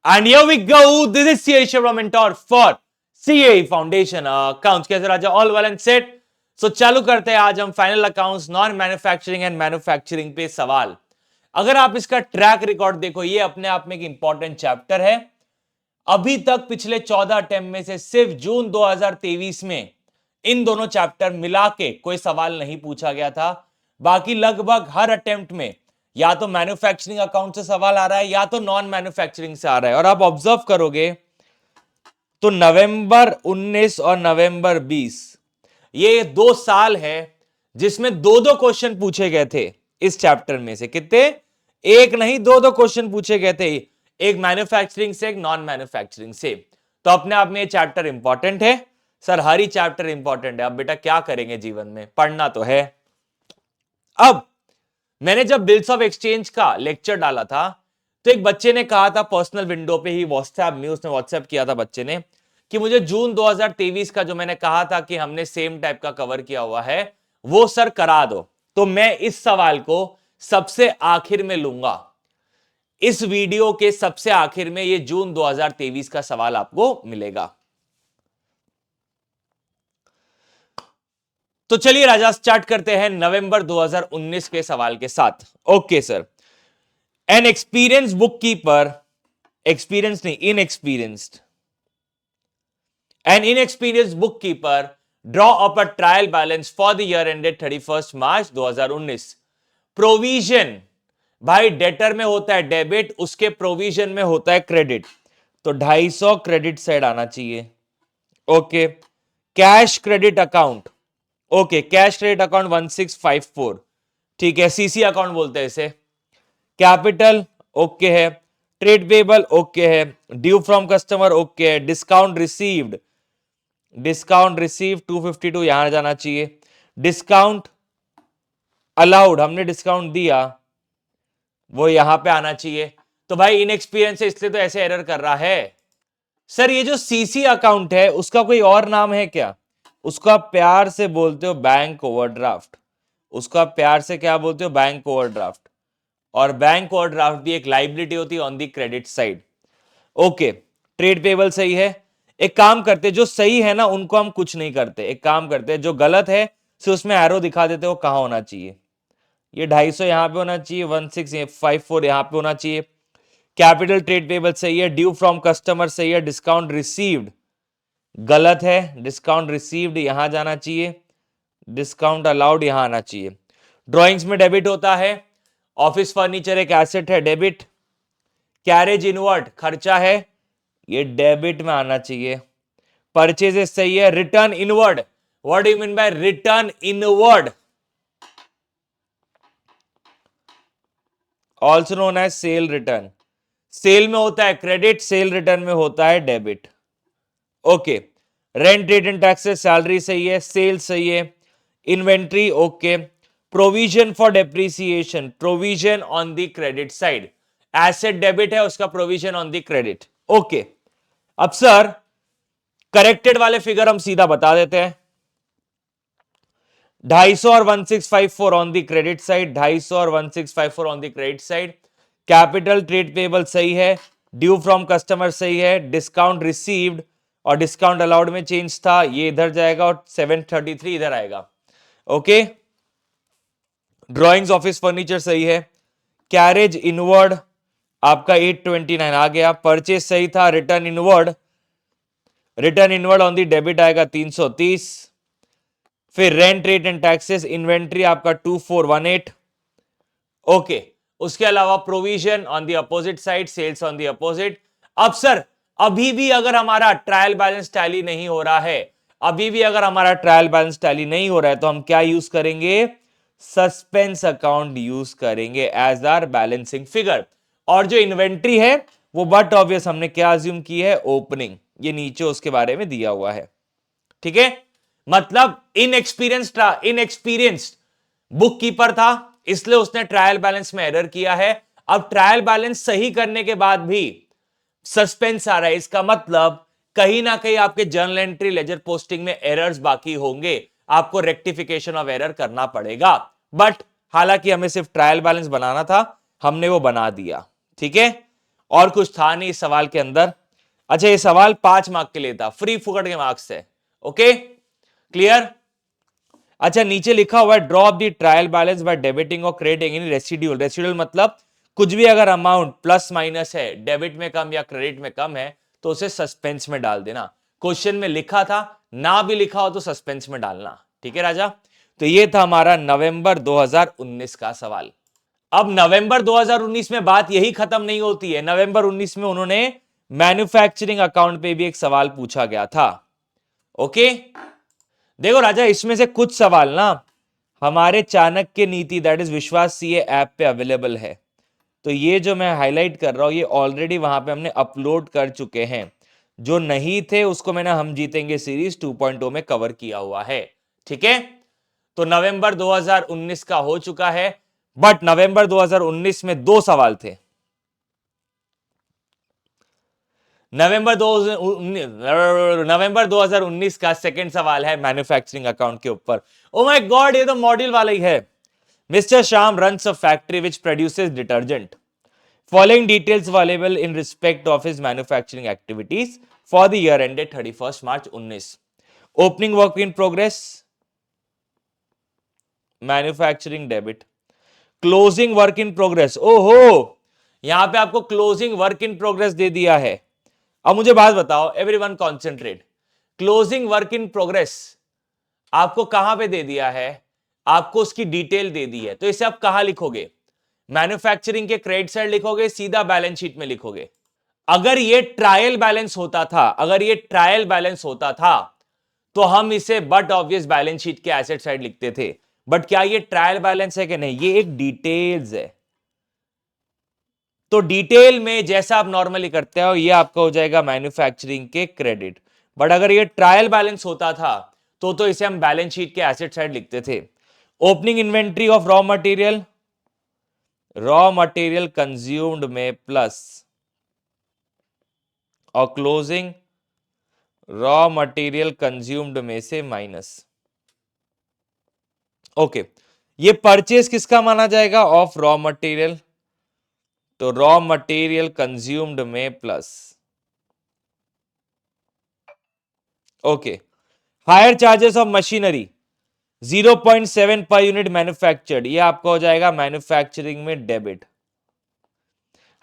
And here we go. This is CA from Mentor for CA Foundation Accounts. कैसे राजा? All well and set. So चालू करते हैं आज हम final accounts non manufacturing and manufacturing पे सवाल। अगर आप इसका ट्रैक रिकॉर्ड देखो, ये अपने आप में एक इंपॉर्टेंट चैप्टर है। अभी तक पिछले 14 अटेम्प्ट में से सिर्फ जून 2023 में इन दोनों चैप्टर मिला के कोई सवाल नहीं पूछा गया था। बाकी लगभग हर अटेम्प्ट में या तो मैन्युफैक्चरिंग अकाउंट से सवाल आ रहा है या तो नॉन मैन्युफैक्चरिंग से आ रहा है। और आप ऑब्जर्व करोगे तो नवंबर 19 और नवंबर 20 ये 2 साल है जिसमें दो दो क्वेश्चन पूछे गए थे। इस चैप्टर में से कितने? एक नहीं, दो क्वेश्चन पूछे गए थे, एक मैन्युफैक्चरिंग से, एक नॉन मैन्युफैक्चरिंग से। तो अपने आप में ये चैप्टर इंपॉर्टेंट है। सर हर ही चैप्टर इंपॉर्टेंट है। अब बेटा क्या करेंगे जीवन में, पढ़ना तो है। अब मैंने जब बिल्स ऑफ एक्सचेंज का लेक्चर डाला था तो एक बच्चे ने कहा था पर्सनल विंडो पे ही, व्हाट्सएप में उसने व्हाट्सएप किया था बच्चे ने, कि मुझे जून 2023 का जो मैंने कहा था कि हमने सेम टाइप का कवर किया हुआ है वो सर करा दो। तो मैं इस सवाल को सबसे आखिर में लूंगा। इस वीडियो के सबसे आखिर में ये जून 2023 का सवाल आपको मिलेगा। तो चलिए राजा स्टार्ट करते हैं नवंबर 2019 के सवाल के साथ। Okay sir. An experience book keeper, experience नहीं, inexperienced, an inexperience book keeper draw up a trial balance for the year ended 31 March 2019। Provision, भाई डेटर में होता है डेबिट, उसके प्रोविजन में होता है क्रेडिट, तो 250 क्रेडिट साइड आना चाहिए। Okay. Cash credit account, okay, cash credit account 1654, ठीक है, सीसी अकाउंट बोलते हैं इसे। कैपिटल ओके है, ट्रेड पेबल ओके है, ड्यू फ्रॉम कस्टमर ओके है, डिस्काउंट रिसीव्ड, डिस्काउंट रिसीव 252 यहां जाना चाहिए। डिस्काउंट अलाउड, हमने डिस्काउंट दिया, वो यहां पे आना चाहिए। तो भाई इनएक्सपीरियंस है इसलिए तो ऐसे एरर कर रहा है। सर ये जो सीसी अकाउंट है उसका कोई और नाम है क्या? उसका प्यार से बोलते हो बैंक ओवरड्राफ्ट। उसका प्यार से क्या बोलते हो? Bank overdraft. और बैंक ओवरड्राफ्ट भी एक लाइबिलिटी होती है on the credit side. Okay, trade payable सही है। एक काम करते, जो सही है ना उनको हम कुछ नहीं करते, एक काम करते जो गलत है सिर्फ उसमें एरो दिखा देते वो कहां होना चाहिए। ये 250 यहां पे होना चाहिए, 1654 यहां पे होना चाहिए। कैपिटल ट्रेड पेबल सही है, ड्यू फ्रॉम कस्टमर सही है, डिस्काउंट रिसीव्ड गलत है, डिस्काउंट रिसीव्ड यहां जाना चाहिए, डिस्काउंट अलाउड यहां आना चाहिए। ड्राइंग्स में डेबिट होता है, ऑफिस फर्नीचर एक एसेट है, डेबिट। कैरेज इनवर्ड खर्चा है, ये डेबिट में आना चाहिए। परचेजेस सही है। Return inward, what do you mean by return inward? Also known as sale return. Sale में होता है क्रेडिट, सेल रिटर्न में होता है debit. Okay. Rent rate and taxes, salary सही है, सेल सही है, inventory okay. Provision for depreciation, provision on the credit side, asset debit है, उसका provision on the credit. Okay. अब सर करेक्टेड वाले फिगर हम सीधा बता देते हैं। 250 और 1654 ऑन द क्रेडिट साइड, 250 और 1654 on the credit side. Capital trade payable सही है, ड्यू फ्रॉम कस्टमर सही है, डिस्काउंट रिसीव्ड और डिस्काउंट अलाउड में चेंज था, ये इधर जाएगा और 733 इधर आएगा। ओके। ड्राइंग्स ऑफिस फर्नीचर सही है, कैरेज इनवर्ड आपका 829 आ गया, परचेज सही था, return inward, return inward on the debit आएगा 330। फिर rent rate and taxes, inventory आपका 2418। ओके। उसके अलावा provision on the opposite side, sales on the opposite. अब सर अभी भी अगर हमारा ट्रायल बैलेंस टैली नहीं हो रहा है, अभी भी अगर हमारा ट्रायल बैलेंस टैली नहीं हो रहा है तो हम क्या यूज करेंगे? सस्पेंस अकाउंट यूज करेंगे एज आर बैलेंसिंग फिगर। और जो इन्वेंट्री है वो बट ऑब्वियस हमने क्या अज्यूम की है? ओपनिंग, ये नीचे उसके बारे में दिया हुआ है। ठीक है, मतलब इनएक्सपीरियंस्ड बुक कीपर था इसलिए उसने ट्रायल बैलेंस में एरर किया है। अब ट्रायल बैलेंस सही करने के बाद भी सस्पेंस आ रहा है, इसका मतलब कहीं ना कहीं आपके जर्नल एंट्री लेजर पोस्टिंग में एरर्स बाकी होंगे, आपको रेक्टिफिकेशन ऑफ एरर करना पड़ेगा। बट हालांकि हमें सिर्फ ट्रायल बैलेंस बनाना था, हमने वो बना दिया। ठीक है। और कुछ था नहीं इस सवाल के अंदर। अच्छा, ये सवाल 5 मार्क के लिए था, फ्री फुकट के मार्क्स है। Okay, clear. अच्छा, नीचे लिखा हुआ है draw the trial balance by debiting और क्रेडिटिंग इन रेसिड्यूल। रेसिड्यूल मतलब कुछ भी अगर अमाउंट प्लस माइनस है, डेबिट में कम या क्रेडिट में कम है, तो उसे सस्पेंस में डाल देना। क्वेश्चन में लिखा था, ना भी लिखा हो तो सस्पेंस में डालना। ठीक है राजा, तो ये था हमारा नवंबर 2019 का सवाल। अब नवंबर 2019 में बात यही खत्म नहीं होती है। नवंबर 19 में उन्होंने मैन्युफैक्चरिंग अकाउंट पे भी एक सवाल पूछा गया था। ओके, देखो राजा, इसमें से कुछ सवाल ना हमारे चाणक्य नीति दैट इज विश्वास सीए ऐप पे अवेलेबल है। तो ये जो मैं हाईलाइट कर रहा हूं, ये ऑलरेडी वहां पे हमने अपलोड कर चुके हैं। जो नहीं थे उसको मैंने हम जीतेंगे सीरीज 2.0 में कवर किया हुआ है। ठीक है, तो नवंबर 2019 का हो चुका है, बट नवंबर 2019 में दो सवाल थे। नवंबर 2019 का सेकंड सवाल है मैन्युफैक्चरिंग अकाउंट के ऊपर। ओ माय गॉड, ये तो मॉड्यूल वाला ही है। Mister Shyam runs a factory which produces detergent. Following details available in respect of his manufacturing activities for the year ended 31st March 19। Opening work in progress, manufacturing debit। Closing work in progress, ओहो, यहां पे आपको closing work in progress दे दिया है। अब मुझे बात बताओ, everyone concentrate. Closing work in progress आपको कहां पे दे दिया है? आपको उसकी डिटेल दे दी है, तो इसे आप कहां लिखोगे? मैन्युफैक्चरिंग के क्रेडिट साइड लिखोगे, सीधा बैलेंस शीट में लिखोगे? अगर ये ट्रायल बैलेंस होता था, अगर ये ट्रायल बैलेंस होता था तो हम इसे बट ऑब्वियस बैलेंस शीट के एसेट साइड लिखते थे। बट क्या ये ट्रायल बैलेंस है कि नहीं? ये एक डिटेल्स है। तो डिटेल में जैसा आप नॉर्मली करते हो, ये आपका हो जाएगा मैन्युफैक्चरिंग के क्रेडिट। बट अगर ये ट्रायल बैलेंस होता था तो इसे हम बैलेंस शीट के एसेट साइड लिखते थे। Opening inventory of raw material consumed में प्लस और क्लोजिंग रॉ मटेरियल कंज्यूम्ड में से माइनस। ओके, ये परचेज किसका माना जाएगा? Of raw material. तो रॉ मटेरियल कंज्यूम्ड में plus. Okay, higher charges of machinery 0.7 per unit manufactured, ये आपका हो जाएगा मैन्युफैक्चरिंग में debit.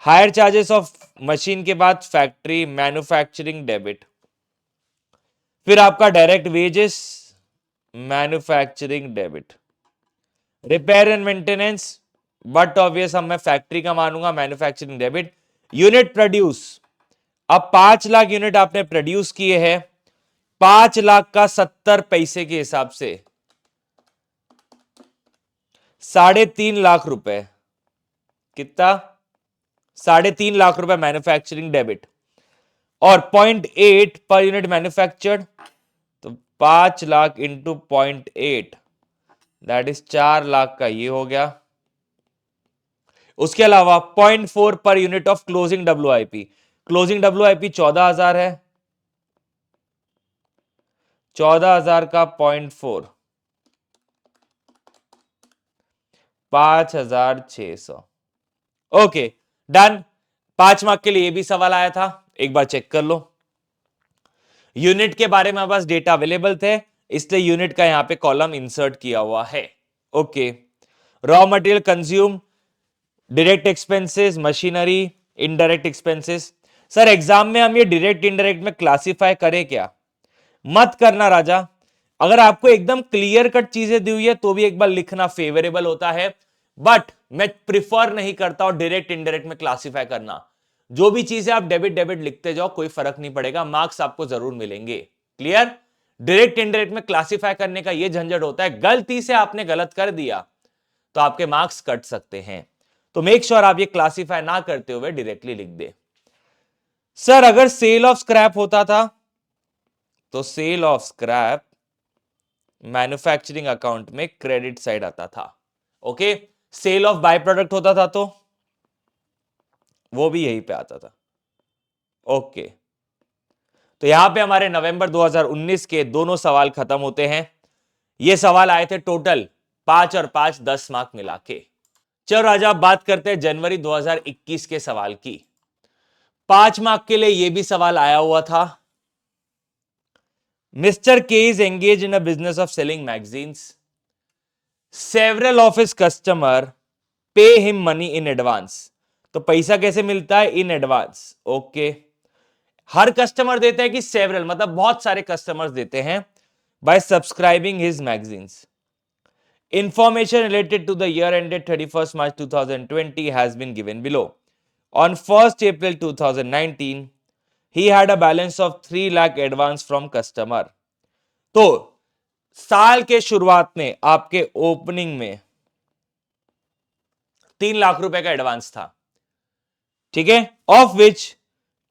Higher charges of machine के बाद फैक्ट्री, मैन्युफैक्चरिंग डेबिट। फिर आपका direct wages, manufacturing debit. Repair and maintenance, but obvious हम मैं फैक्ट्री का मानूंगा, मैन्युफैक्चरिंग डेबिट। यूनिट प्रोड्यूस, अब 5 लाख यूनिट आपने प्रोड्यूस किए हैं, 5 लाख का 70 पैसे के हिसाब से 3.5 लाख रुपए, कितना? 3.5 लाख रुपए मैन्युफैक्चरिंग डेबिट। और 0.8 पर यूनिट मैन्युफैक्चर्ड, तो 5 lakh into 0.8 that is 4 lakh का, ये हो गया। उसके अलावा 0.4 per unit of closing WIP. Closing WIP 14,000 है, 14,000 का 0.4 5,600। Okay done. 5 मार्क के लिए ये भी सवाल आया था, एक बार चेक कर लो। यूनिट के बारे में बस डेटा अवेलेबल थे, इसलिए यूनिट का यहां पे कॉलम इंसर्ट किया हुआ है। Okay, raw material consume, direct expenses, machinery, indirect expenses. Sir exam में हम ये डायरेक्ट इनडायरेक्ट में क्लासिफाई करें क्या? मत करना राजा। अगर आपको एकदम क्लियर कट चीजें दी हुई है तो भी एक बार लिखना फेवरेबल होता है, बट मैं प्रिफर नहीं करता हूं डायरेक्ट इनडायरेक्ट में क्लासिफाई करना। जो भी चीजें आप डेबिट डेबिट लिखते जाओ, कोई फर्क नहीं पड़ेगा, मार्क्स आपको जरूर मिलेंगे। क्लियर? डायरेक्ट इनडायरेक्ट में क्लासिफाई करने का यह झंझट होता है, गलती से आपने गलत कर दिया तो आपके मार्क्स कट सकते हैं। तो मेक श्योर आप ये क्लासिफाई ना करते हुए डायरेक्टली लिख दे। सर अगर सेल ऑफ स्क्रैप होता था तो sale of scrap manufacturing account में क्रेडिट साइड आता था। Okay, sale of by product होता था तो वो भी यहीं पे आता था। ओके, तो यहां पे हमारे नवंबर 2019 के दोनों सवाल खत्म होते हैं। ये सवाल आए थे टोटल 5 और 5 10 मार्क मिला के। चलो राजा, बात करते हैं जनवरी 2021 के सवाल की। 5 मार्क के लिए यह भी सवाल आया हुआ था। मिस्टर के is engage in a business of selling magazines. Several of his customer pay him money in advance. तो पैसा कैसे मिलता है? In advance. Okay, her customer देता है कि सेवरल, मतलब बहुत सारे कस्टमर्स देते हैं। Bye subscribing his magazines. Information related to the year ended 31st March 2020 has been given below. On 1st April 2019, he had a balance of 3 lakh advance from customer. तो साल के शुरुआत में आपके ओपनिंग में 3 लाख रुपए का एडवांस था, ठीक है, of which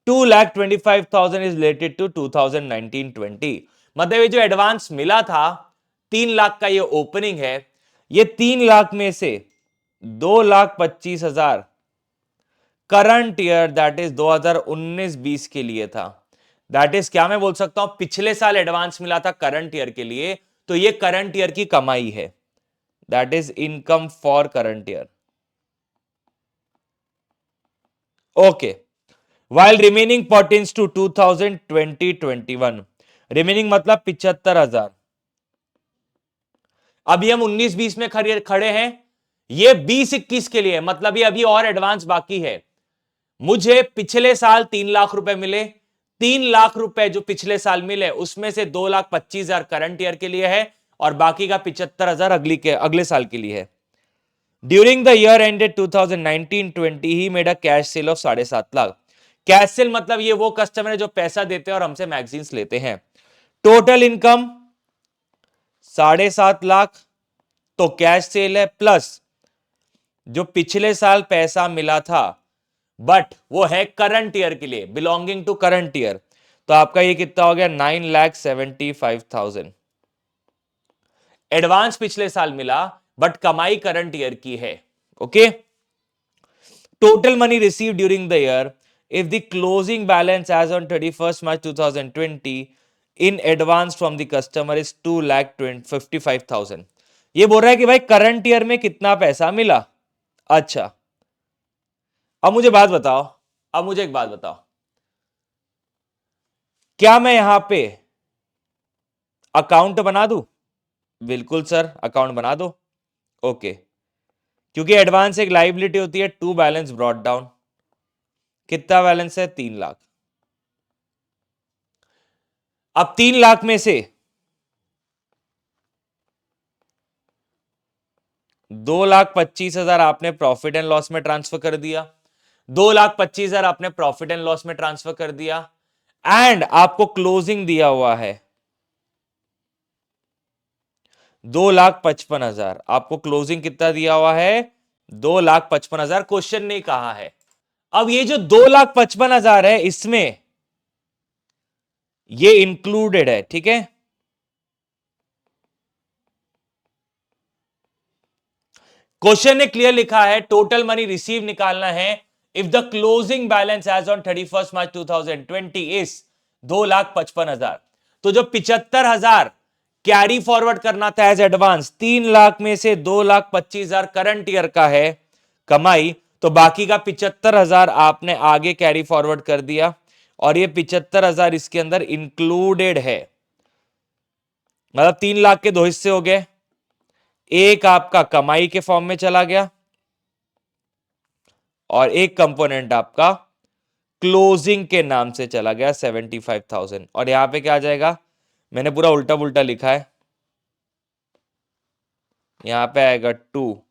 2,25,000 is related to 2019-20। मतलब ये जो एडवांस मिला था 3 लाख का, ये ओपनिंग है, ये 3 लाख में से 2,25,000 करंट ईयर, दैट इज 2019-20 के लिए था। दैट इज क्या मैं बोल सकता हूं, पिछले साल एडवांस मिला था करंट ईयर के लिए, तो ये करंट ईयर की कमाई है। That is income for current year. Okay, while remaining pertains to 2020-21। Remaining मतलब 75,000। अभी हम 19-20 में खड़े हैं, ये 20-21 के लिए, मतलब ये अभी और एडवांस बाकी है। मुझे पिछले साल 3 लाख रुपए मिले, 3 लाख रुपए जो पिछले साल मिले उसमें से 2,25,000 करंट ईयर के लिए है और बाकी का 75,000 अगले साल के लिए है। During the year ended 2019-20 he made a cash cell of 7.5 lakh. Cash cell मतलब ये वो कस्टमर है जो पैसा देते हैं और हमसे मैगजीन्स लेते हैं। टोटल इनकम 7.5 लाख, तो कैश सेल है, प्लस जो पिछले साल पैसा मिला था बट वो है करंट ईयर के लिए, बिलोंगिंग टू करंट ईयर, तो आपका ये कितना हो गया? 9,75,000। एडवांस पिछले साल मिला बट कमाई करंट ईयर की है। Okay, total money receive during the year if the closing balance as on 31st March 2020 in advance from the customer is 2,55,000। ये बोल रहा है कि भाई करंट ईयर में कितना पैसा मिला। अच्छा, अब मुझे बात बताओ, अब मुझे एक बात बताओ, क्या मैं यहां पे अकाउंट बना दूं? बिल्कुल सर, अकाउंट बना दो। ओके, क्योंकि एडवांस एक लाइबिलिटी होती है। टू बैलेंस ब्रॉट डाउन, कितना बैलेंस है? 3 लाख। अब 3 लाख में से 2,25,000 आपने प्रॉफिट एंड लॉस में ट्रांसफर कर दिया, 2,25,000 आपने प्रॉफिट एंड लॉस में ट्रांसफर कर दिया, एंड आपको क्लोजिंग दिया हुआ है 2,55,000। आपको क्लोजिंग कितना दिया हुआ है? 2,55,000। क्वेश्चन नहीं कहा है। अब ये जो 2,55,000 है इसमें ये इंक्लूडेड है, ठीक है। क्वेश्चन ने क्लियर लिखा है टोटल मनी रिसीव निकालना है if the closing balance as on 31st March 2020 is 2,55,000। तो जो 75,000 कैरी फॉरवर्ड करना था एज एडवांस, 3 लाख में से 2,25,000 करंट ईयर का है कमाई, तो बाकी का 75,000 आपने आगे कैरी फॉरवर्ड कर दिया और ये 75,000 इसके अंदर इंक्लूडेड है। मतलब 3 लाख के 2 हिस्से हो गए, एक आपका कमाई के फॉर्म में चला गया और एक कंपोनेंट आपका क्लोजिंग के नाम से चला गया 75,000। और यहां पे क्या आ जाएगा? मैंने पूरा उल्टा पुल्टा लिखा है, यहां पे आएगा 2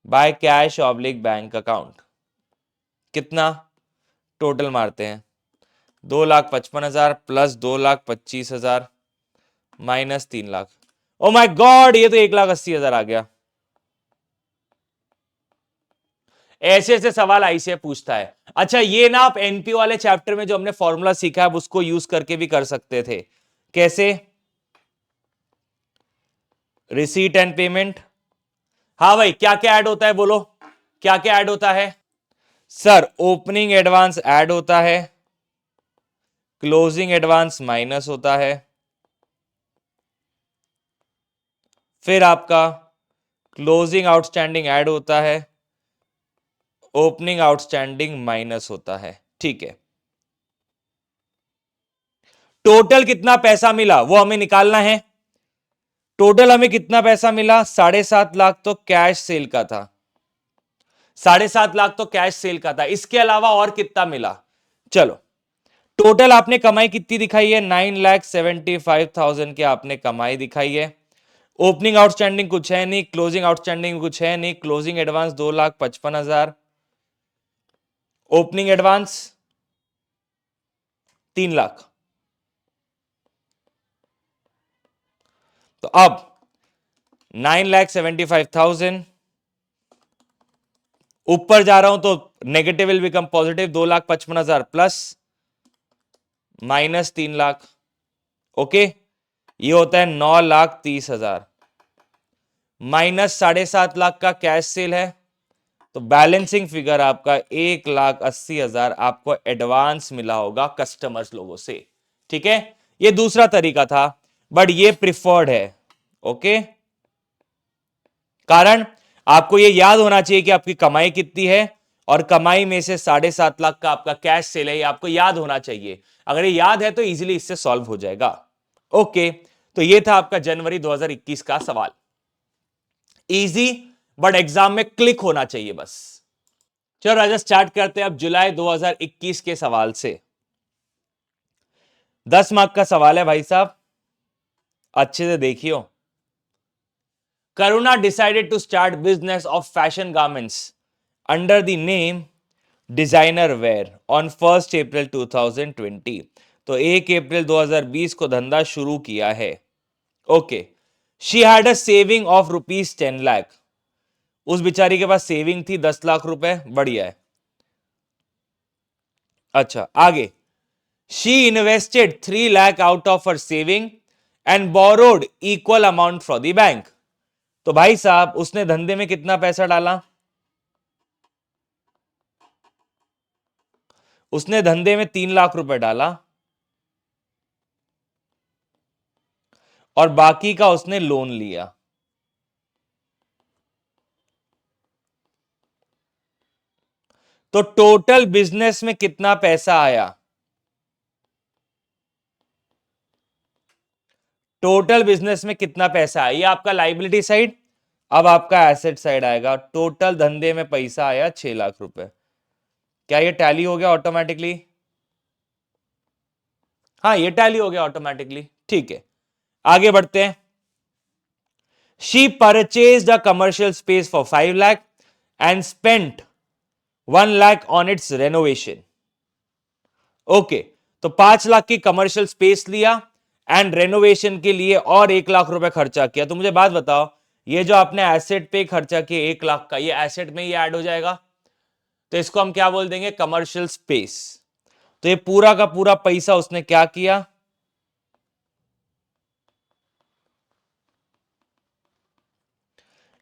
by cash oblique bank account. कितना टोटल मारते हैं? 2,55,000 plus 2,25,000 minus 3 lakh. Oh my God, ये तो 1,80,000 आ गया। ऐसे ऐसे सवाल आईसीए पूछता है। अच्छा, ये ना आप एनपीओ वाले चैप्टर में जो हमने फॉर्मूला सीखा है उसको यूज करके भी कर सकते थे। कैसे? Receipt and payment. हाँ भाई, क्या क्या ऐड होता है बोलो, क्या क्या ऐड होता है? सर, ओपनिंग एडवांस ऐड होता है, क्लोजिंग एडवांस माइनस होता है, फिर आपका क्लोजिंग आउटस्टैंडिंग ऐड होता है, ओपनिंग आउटस्टैंडिंग माइनस होता है, ठीक है। टोटल कितना पैसा मिला वो हमें निकालना है। टोटल हमें कितना पैसा मिला, 7.5 लाख तो कैश सेल का था, 7.5 लाख तो कैश सेल का था, इसके अलावा और कितना मिला। चलो टोटल आपने कमाई कितनी दिखाई है, 9,75,000 की आपने कमाई दिखाई है। ओपनिंग आउटस्टैंडिंग कुछ है नहीं, क्लोजिंग आउटस्टैंडिंग कुछ है नहीं, closing advance 2,55,000, opening advance 3 lakh. तो अब 9,75,000 ऊपर जा रहा हूं तो negative will become positive, 2,55,000 plus minus 3 lakh. Okay, ये होता है 9,30,000 माइनस 7.5 लाख का कैश सेल है, तो बैलेंसिंग फिगर आपका 1,80,000 आपको एडवांस मिला होगा कस्टमर्स लोगों से। ठीक है, ये दूसरा तरीका था, बट ये प्रिफर्ड है। ओके, कारण आपको ये याद होना चाहिए कि आपकी कमाई कितनी है, और कमाई में से 7.5 लाख का आपका कैश सेल है, ये आपको याद होना चाहिए। अगर ये याद है तो इजीली इससे सॉल्व हो जाएगा। ओके, तो ये था आपका जनवरी 2021 का सवाल। इजी, बट एग्जाम में क्लिक होना चाहिए बस। चलो राजा, स्टार्ट करते हैं अब जुलाई 2021 के सवाल से। 10 मार्क का सवाल है भाई साहब, अच्छे से देखियो। Karuna decided to start business of fashion garments under the name designer wear on 1 April 2020। तो 1 अप्रैल 2020 को धंधा शुरू किया है। Okay, she had a saving of ₹10 lakh. उस बेचारी के पास सेविंग थी 10 लाख रुपए, बढ़िया है। अच्छा आगे, she invested 3 lakh out of her saving and borrowed equal amount from the bank. तो भाई साहब उसने धंधे में कितना पैसा डाला, उसने धंधे में 3 लाख रुपए डाला और बाकी का उसने लोन लिया। तो टोटल बिजनेस में कितना पैसा आया, टोटल बिजनेस में कितना पैसा आया, ये आपका लाइबिलिटी साइड। अब आपका एसेट साइड आएगा। टोटल धंधे में पैसा आया 6 लाख रुपए। क्या ये टैली हो गया ऑटोमेटिकली? हाँ ये टैली हो गया ऑटोमेटिकली, ठीक है। आगे बढ़ते हैं। She purchased a commercial space for 5 lakh and spent 1 lakh on it's renovation. Okay, तो 5 लाख की कमर्शियल स्पेस लिया एंड रेनोवेशन के लिए और 1 लाख रुपए खर्चा किया। तो मुझे बात बताओ, ये जो आपने एसेट पे खर्चा किया 1 लाख का, ये एसेट में ही ऐड हो जाएगा, तो इसको हम क्या बोल देंगे, कमर्शियल स्पेस। तो ये पूरा का पूरा पैसा उसने क्या किया,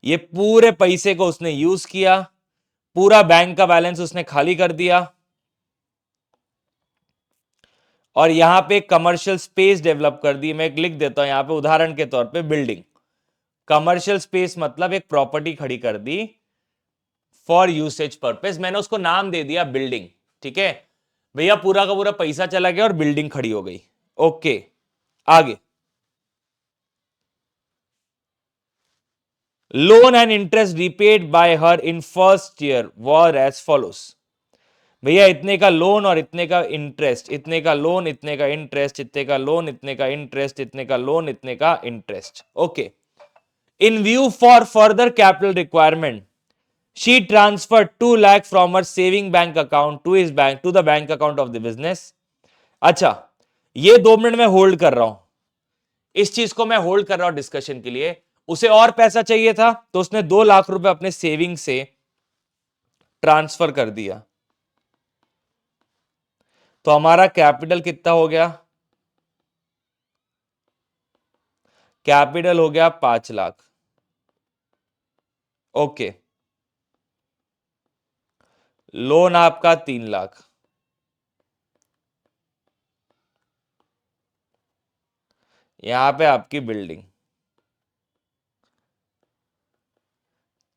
ये पूरे पैसे को उसने यूज किया, पूरा बैंक का बैलेंस उसने खाली कर दिया, और यहां पे कमर्शियल स्पेस डेवलप कर दी। मैं लिख देता हूं यहां पे उदाहरण के तौर पे बिल्डिंग। कमर्शियल स्पेस मतलब एक प्रॉपर्टी खड़ी कर दी फॉर यूसेज पर्पस, मैंने उसको नाम दे दिया बिल्डिंग। ठीक है भैया, पूरा का पूरा पैसा चला गया और बिल्डिंग खड़ी हो गई। ओके, आगे, loan and interest repaid by her in first year were as follows. भैया इतने का लोन और इतने का इंटरेस्ट, इतने का लोन, इतने का इंटरेस्ट, इतने का लोन, इतने का इंटरेस्ट, इतने का लोन, इतने का interest. Okay, in view for further capital requirement she transferred 2 lakh from her saving bank account to his bank to the bank account of the business। अच्छा, ये 2 मिनट में होल्ड कर रहा हूं, इस चीज को मैं होल्ड कर रहा हूं डिस्कशन के लिए। उसे और पैसा चाहिए था तो उसने 2 लाख रुपए अपने सेविंग से ट्रांसफर कर दिया। तो हमारा कैपिटल कितना हो गया, कैपिटल हो गया 5 लाख। ओके, लोन आपका 3 लाख, यहां पे आपकी बिल्डिंग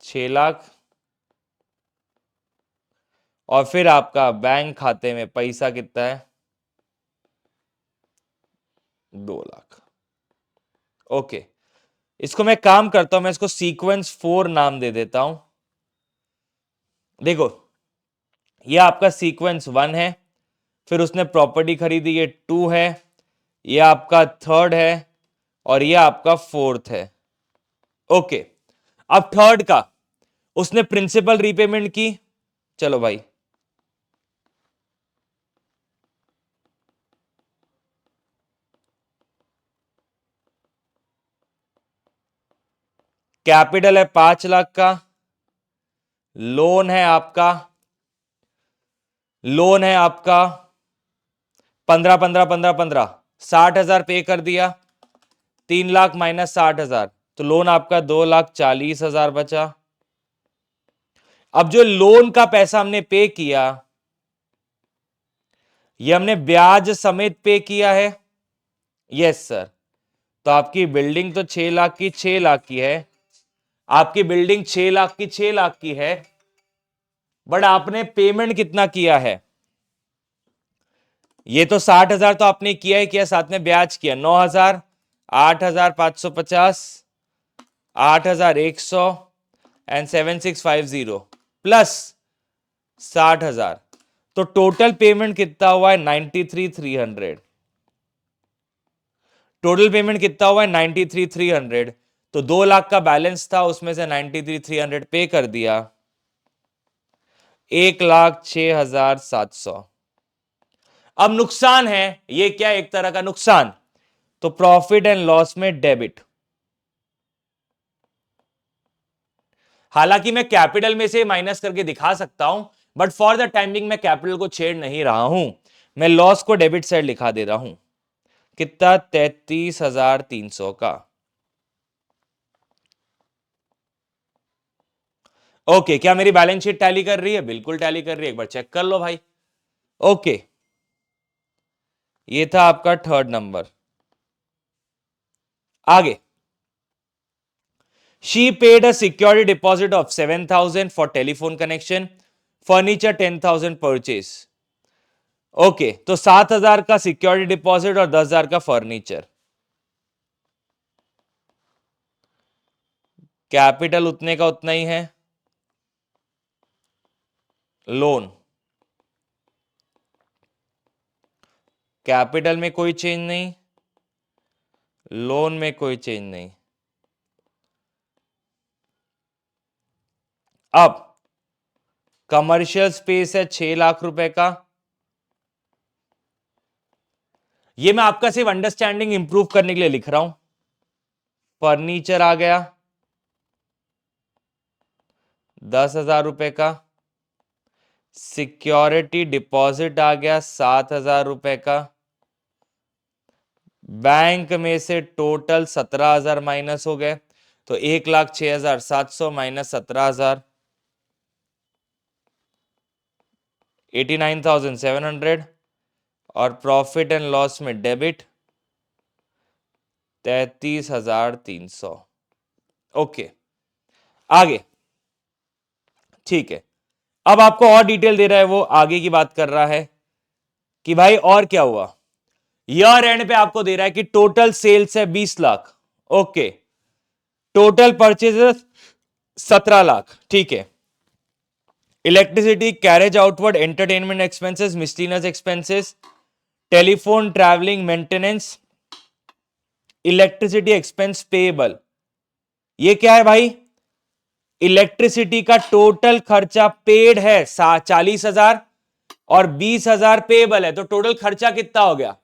6 लाख, और फिर आपका बैंक खाते में पैसा कितना है, 2 लाख। ओके, इसको मैं काम करता हूं, मैं इसको सीक्वेंस 4 नाम दे देता हूं। देखो, ये आपका सीक्वेंस 1 है, फिर उसने प्रॉपर्टी खरीदी, ये 2 है, ये आपका 3rd है, और ये आपका 4th है। ओके, अब 3rd का उसने प्रिंसिपल रीपेमेंट की। चलो भाई, कैपिटल है 5 लाख का, लोन है आपका 15 60,000 पे कर दिया, 3 लाख माइनस 60,000, तो लोन आपका 2,40,000 बचा। अब जो लोन का पैसा हमने पे किया, ये हमने ब्याज समेत पे किया है। यस सर, तो आपकी बिल्डिंग तो 6 लाख की 6 लाख की है, आपकी बिल्डिंग 6 लाख की 6 लाख की है, बट आपने पेमेंट कितना किया है? ये तो 60,000 तो आपने किया ही किया, साथ में ब्याज किया 9,000, 8,550, 8,100 एंड 7,650 प्लस 60,000, तो टोटल पेमेंट कितना हुआ है? 93,300। टोटल पेमेंट कितना हुआ है? 93,300। तो 2 लाख का बैलेंस था, उसमें से 93,300 पे कर दिया, 1,06,700। अब नुकसान है, ये क्या एक तरह का नुकसान, तो प्रॉफिट एंड लॉस में डेबिट। हालांकि मैं कैपिटल में से माइनस करके दिखा सकता हूं, बट फॉर द टाइमिंग मैं कैपिटल को छेड़ नहीं रहा हूं, मैं लॉस को डेबिट साइड लिखा दे रहा हूं। कितना? 33,300 का। ओके, क्या मेरी बैलेंस शीट टैली कर रही है? बिल्कुल टैली कर रही है, एक बार चेक कर लो भाई। ओके, ये था आपका 3rd नंबर। आगे, she paid a security deposit of 7,000 for telephone connection, furniture 10,000 purchase। Okay, तो 7,000 का सिक्योरिटी डिपॉजिट और 10,000 का फर्नीचर। कैपिटल उतने का उतना ही है, लोन कैपिटल में कोई चेंज नहीं, लोन में कोई चेंज नहीं। अब कमर्शियल स्पेस है 6 लाख रुपए का, ये मैं आपका सिर्फ अंडरस्टैंडिंग इंप्रूव करने के लिए लिख रहा हूं। फर्नीचर आ गया 10,000 रुपए का, सिक्योरिटी डिपॉजिट आ गया 7,000 रुपए का, बैंक में से टोटल 17,000 माइनस हो गए, तो 1,06,700 माइनस 17,000, 89,700, और प्रॉफिट एंड लॉस में डेबिट 33,300। ओके, आगे, ठीक है। अब आपको और डिटेल दे रहा है, वो आगे की बात कर रहा है कि भाई और क्या हुआ। ईयर एंड पे आपको दे रहा है कि टोटल सेल्स है 20 lakh, okay, total purchases 17 lakh, ठीक है। Electricity, carriage outward, entertainment expenses, miscellaneous expenses, telephone, travelling, maintenance, electricity expense payable. ये क्या है भाई? इलेक्ट्रिसिटी का टोटल खर्चा पेड है 40,000 और 20,000 पेएबल है, तो टोटल खर्चा कितना हो गया?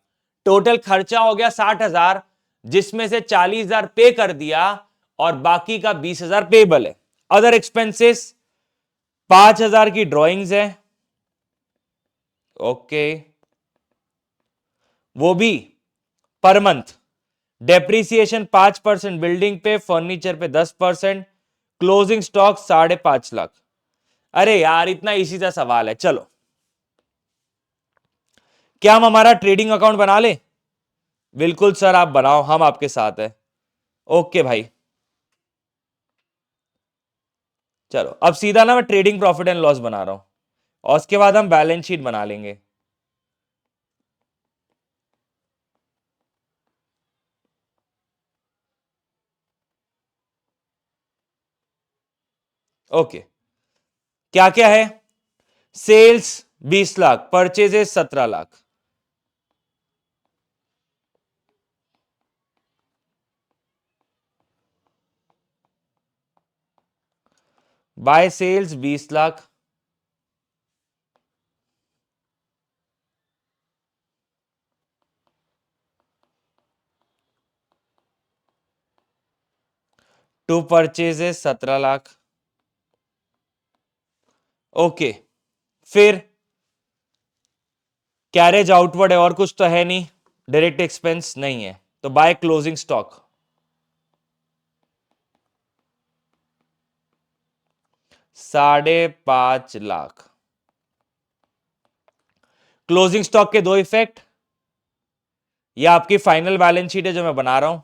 टोटल खर्चा हो गया 60,000, जिसमें से 40,000 पे कर दिया और बाकी का 20,000 पेएबल है। अदर एक्सपेंसेस 5,000 की ड्राइंग्स है, ओके, वो भी पर मंथ। डेप्रीसिएशन 5% बिल्डिंग पे, फर्नीचर पे 10%, क्लोजिंग स्टॉक 5.5 लाख। अरे यार, इतना इसी सा सवाल है। चलो, क्या हम हमारा ट्रेडिंग अकाउंट बना ले? बिल्कुल सर, आप बनाओ, हम आपके साथ है। ओके भाई, चलो अब सीधा ना मैं ट्रेडिंग प्रॉफिट एंड लॉस बना रहा हूं, और उसके बाद हम बैलेंस शीट बना लेंगे। ओके, क्या क्या है? Sales 20 lakh, purchases 17 lakh. By sales 20 lakh, to purchases 17 lakh. Okay, फिर कैरेज आउटवर्ड है और कुछ तो है नहीं, डायरेक्ट एक्सपेंस नहीं है, तो by closing stock 5.5 lakh. Closing stock के दो इफेक्ट, यह आपकी फाइनल बैलेंस शीट है जो मैं बना रहा हूं।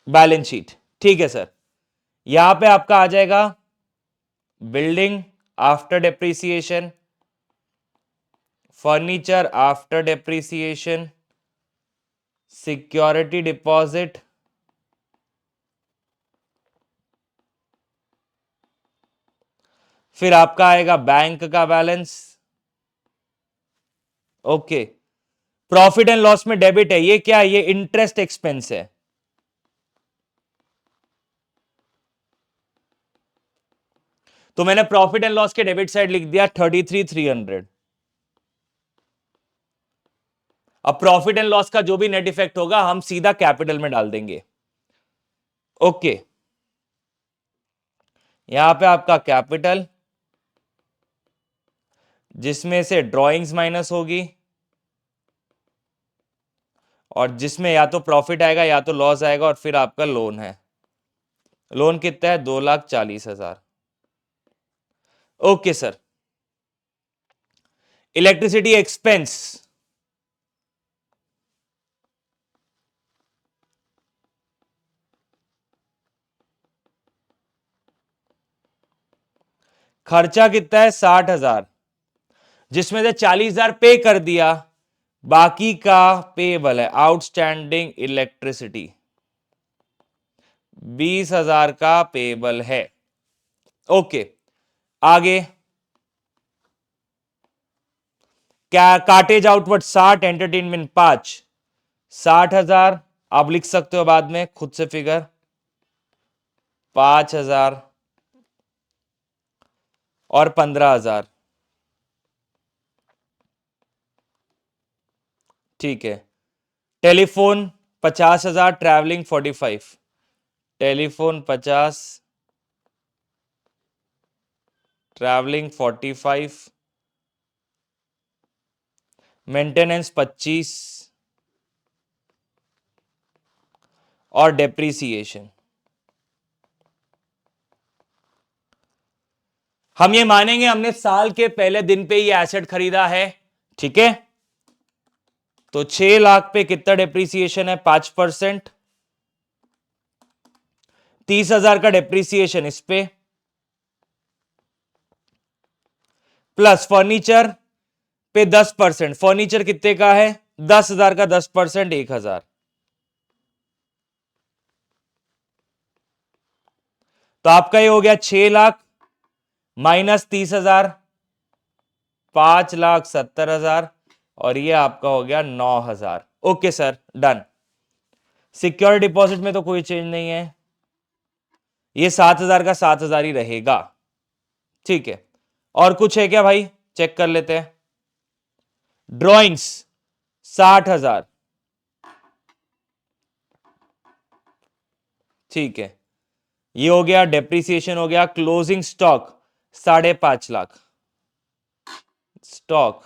बैलेंस शीट, ठीक है सर। यहां पे आपका आ जाएगा building after depreciation, furniture after depreciation, security deposit, फिर आपका आएगा बैंक का balance. Okay, profit and loss में डेबिट है, ये क्या है? ये इंटरेस्ट एक्सपेंस है। तो मैंने प्रॉफिट एंड लॉस के डेबिट साइड लिख दिया 33,300। अब प्रॉफिट एंड लॉस का जो भी नेट इफेक्ट होगा हम सीधा कैपिटल में डाल देंगे। ओके, यहां पे आपका कैपिटल, जिसमें से ड्राइंग्स माइनस होगी और जिसमें या तो प्रॉफिट आएगा या तो लॉस आएगा, और फिर आपका लोन है। लोन कितना है? 2,40,000। Okay sir. इलेक्ट्रिसिटी एक्सपेंस, खर्चा कितना है? 60,000, जिसमें से 40,000 पे कर दिया, बाकी का पेबल है। आउटस्टैंडिंग इलेक्ट्रिसिटी 20,000 का पेबल है। ओके, आगे क्या? Cottage outward 60, entertainment 5, 60,000। आप लिख सकते हो बाद में खुद से फिगर, 5,000 और 15,000। ठीक है, telephone 50,000, travelling 45। Telephone 50, travelling 45, maintenance 25 और डेप्रीसिएशन। हम ये मानेंगे हमने साल के पहले दिन पे ये एसेट खरीदा है, ठीक है? तो 6 लाख पे कितना डेप्रीसिएशन है? 5%। 30,000 का डेप्रीसिएशन इस पे, प्लस फर्नीचर पे 10%। फर्नीचर कितने का है? 10,000 का 10%, 1,000। तो आपका ये हो गया 6 लाख माइनस 30,000, 5,70,000, और ये आपका हो गया 9,000। Okay sir, done. Secure deposit में तो कोई चेंज नहीं है, ये 7,000 का 7,000 ही रहेगा। ठीक है, और कुछ है क्या भाई? चेक कर लेते हैं। ड्रॉइंग्स 60,000, ठीक है, ये हो गया। डेप्रीसिएशन हो गया। Closing stock 5.5 lakh, stock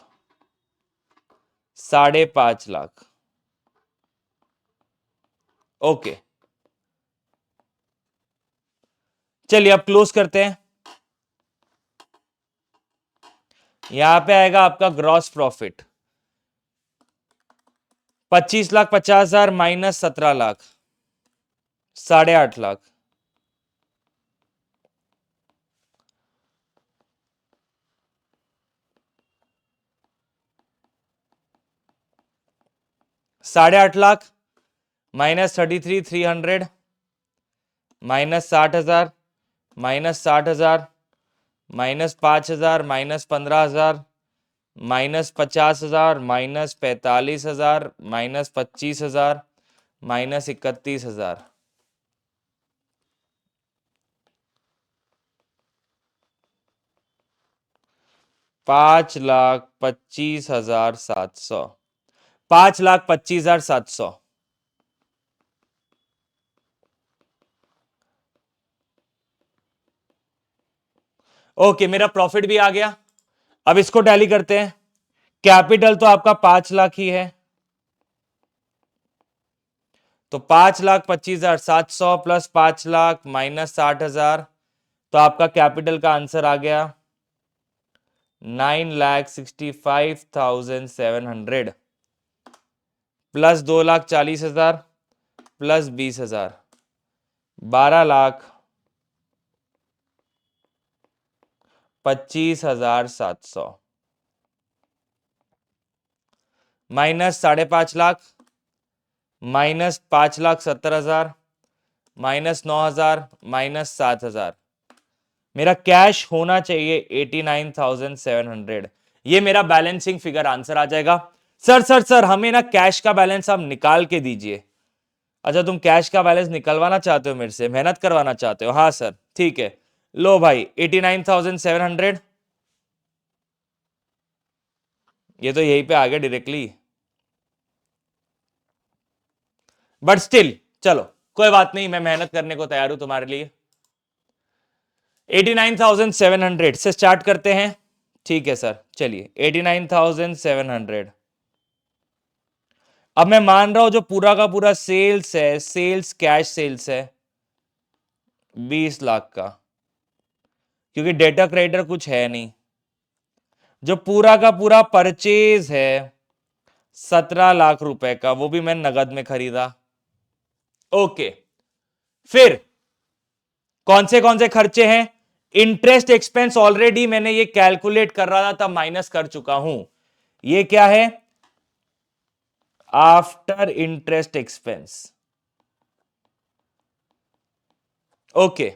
5.5 lakh. Okay, चलिए अब क्लोज करते हैं। यहां पे आएगा आपका gross profit 25,50,000 minus 17 lakh, 8.5 lakh, $8.5 -33,300 -60,000 -60,000 -5,000 -15,000 -50,000 -45,000 -25,000 -31,000। 5,25,700, 5,25,700। Okay, मेरा प्रॉफिट भी आ गया। अब इसको टैली करते हैं। कैपिटल तो आपका 5 लाख ही है, तो 5,25,700 प्लस 5 लाख माइनस 60,000, तो आपका कैपिटल का आंसर आ गया 9,65,700 plus 2,40,000 plus 20,000, 12,25,700 minus 5.5 lakh minus 5,70,000 minus 9,000 minus 7,000। मेरा कैश होना चाहिए 89,700। ये मेरा बैलेंसिंग फिगर आंसर आ जाएगा। सर सर सर हमें ना कैश का बैलेंस आप निकाल के दीजिए। अच्छा, तुम कैश का बैलेंस निकलवाना चाहते हो, मेरे से मेहनत करवाना चाहते हो? हाँ सर ठीक है, लो भाई 89,700, ये तो यहीं पे आ गया डायरेक्टली, बट स्टिल चलो कोई बात नहीं, मैं मेहनत करने को तैयार हूं तुम्हारे लिए। 89,700 से स्टार्ट करते हैं। ठीक है सर, चलिए 89,700। अब मैं मान रहा हूं जो पूरा का पूरा सेल्स है, सेल्स कैश सेल्स है 20 लाख का, क्योंकि डेटा क्रेडिटर कुछ है नहीं। जो पूरा का पूरा परचेज है 17 लाख रुपए का, वो भी मैंने नगद में खरीदा। ओके, फिर कौन से खर्चे हैं? इंटरेस्ट एक्सपेंस ऑलरेडी मैंने ये कैलकुलेट कर रहा था तब माइनस कर चुका हूं। ये क्या है? After interest expense. ओके,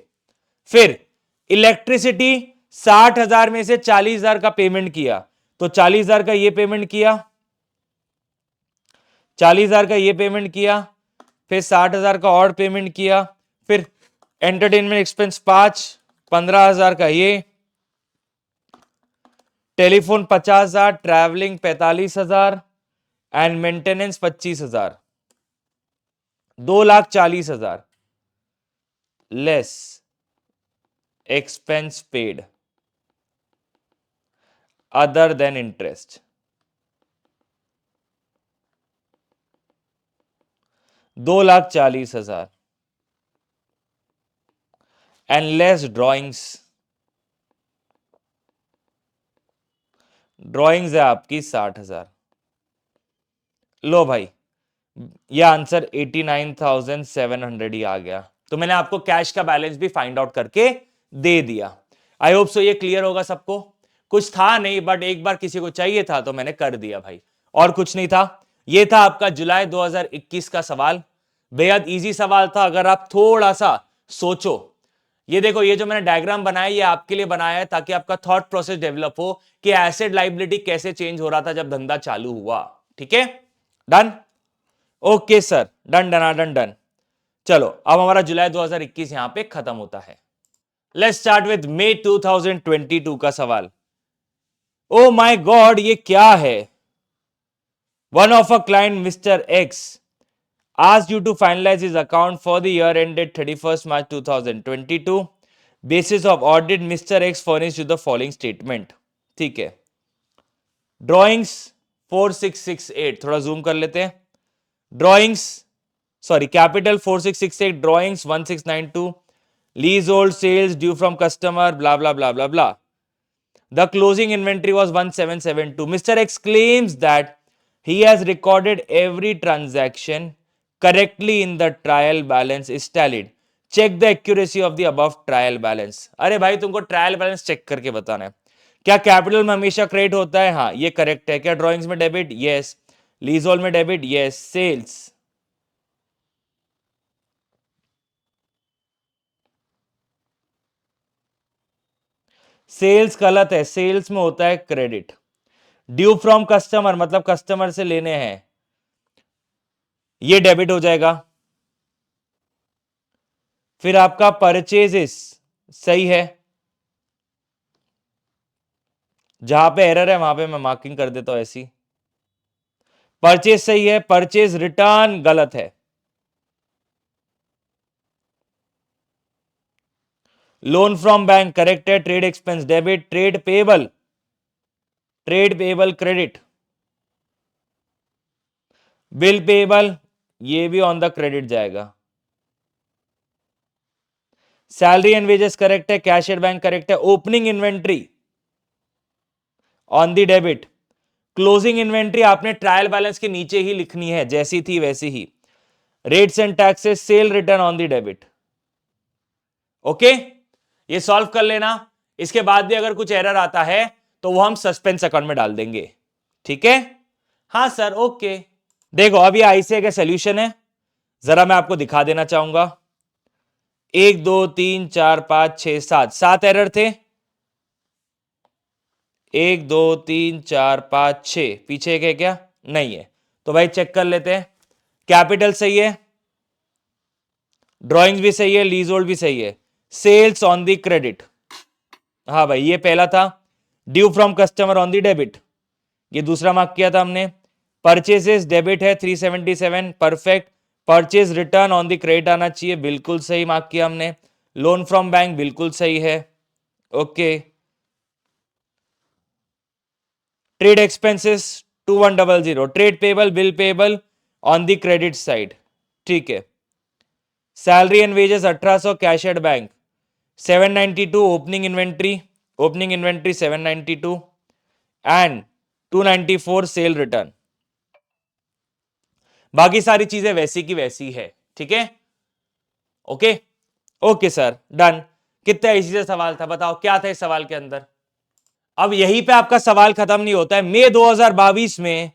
फिर इलेक्ट्रिसिटी 60,000 में से 40,000 का पेमेंट किया, तो 40,000 का ये पेमेंट किया, 40,000 का ये पेमेंट किया, फिर 60,000 का और पेमेंट किया, फिर एंटरटेनमेंट एक्सपेंस 15,000 का ये, telephone 50,000, travelling 45,000 and maintenance 25,000, 2,40,000 less expense paid other than interest, 2,40,000 and less drawings. Drawings है आपकी 60,000। लो भाई, ये आंसर 89,700 ही आ गया। तो मैंने आपको कैश का बैलेंस भी फाइंड आउट करके दे दिया। आई होप सो ये क्लियर होगा सबको। कुछ था नहीं, बट एक बार किसी को चाहिए था तो मैंने कर दिया भाई, और कुछ नहीं था। ये था आपका जुलाई 2021 का सवाल। बेहद इजी सवाल था, अगर आप थोड़ा सा सोचो। ये देखो, ये जो मैंने डायग्राम बनाया ये आपके लिए बनाया है ताकि आपका थॉट प्रोसेस डेवलप हो कि एसेट लायबिलिटी कैसे चेंज हो रहा था जब धंधा चालू हुआ। ठीक है, done? Okay sir, done done done done. चलो अब हमारा जुलाई 2021 यहां पे खत्म होता है। लेट्स स्टार्ट विद मई 2022 का सवाल। ओ माय गॉड, ये क्या है? One of a client mister x asked you to finalize his account for the year ended 31st March 2022. Basis of audit, Mr. X furnished you the following statement. ठीक है, drawings 4668, थोड़ा zoom कर लेते हैं। Drawings sorry, capital 4668, drawings 1692, leasehold sales due from customer blah blah blah blah blah. The closing inventory was 1772. Mr. X claims that he has recorded every transaction correctly in the trial balance is tallied. Check the accuracy of the above trial balance. अरे भाई तुमको trial balance check करके बताना है. क्या capital में हमेशा credit होता है? हाँ ये करेक्ट है. क्या ड्रॉइंग्स में डेबिट? यस. लीजहोल्ड में डेबिट? यस. सेल्स, सेल्स गलत है. सेल्स में होता है क्रेडिट. ड्यू फ्रॉम कस्टमर मतलब कस्टमर से लेने हैं, ये डेबिट हो जाएगा. फिर आपका परचेजेस सही है. जहां पे एरर है वहां पे मैं मार्किंग कर देता हूं ऐसी. परचेज सही है. परचेज रिटर्न गलत है. लोन फ्रॉम बैंक करेक्ट है. Trade expense debit. Trade payable credit. Bill payable ये भी ऑन द क्रेडिट जाएगा. सैलरी एंड वेजेस करेक्ट है. कैश एट बैंक करेक्ट है. Opening inventory on the debit. Closing inventory आपने trial balance के नीचे ही लिखनी है, जैसी थी वैसी ही. Rates and taxes sale return on the debit. Okay, ये सॉल्व कर लेना. इसके बाद भी अगर कुछ एरर आता है तो वो हम सस्पेंस अकाउंट में डाल देंगे. ठीक है? हाँ सर, ओके. देखो अब ये आईसीआई का सोल्यूशन है, जरा मैं आपको दिखा देना चाहूंगा. 1 2 3 4 5 6 7 7 एरर थे. 1 2 3 4 5 6. पीछे एक है क्या? नहीं है. तो भाई चेक कर लेते हैं. कैपिटल सही है, ड्राइंग्स भी सही है, लीजहोल्ड भी सही है. सेल्स ऑन दी क्रेडिट, हाँ भाई ये पहला था. Due from customer on the debit, ये दूसरा मार्क किया था हमने. परचेजेस डेबिट है 377, perfect. Purchase return on the credit आना चाहिए, बिल्कुल सही मार्क किया हमने. लोन फ्रॉम बैंक बिल्कुल सही है. Okay. Trade expenses 2100. Trade payable bill payable on the credit side. ठीक है. Salary and wages 1800 cash at bank. 792 opening inventory 792 and 294 cell return. बाकी सारी चीजें वैसी की वैसी है. ठीक है? Okay okay sir, done. कितना इजी सा सवाल था, बताओ क्या था इस सवाल के अंदर. अब यहीं पे आपका सवाल खत्म नहीं होता है. मई 2022 में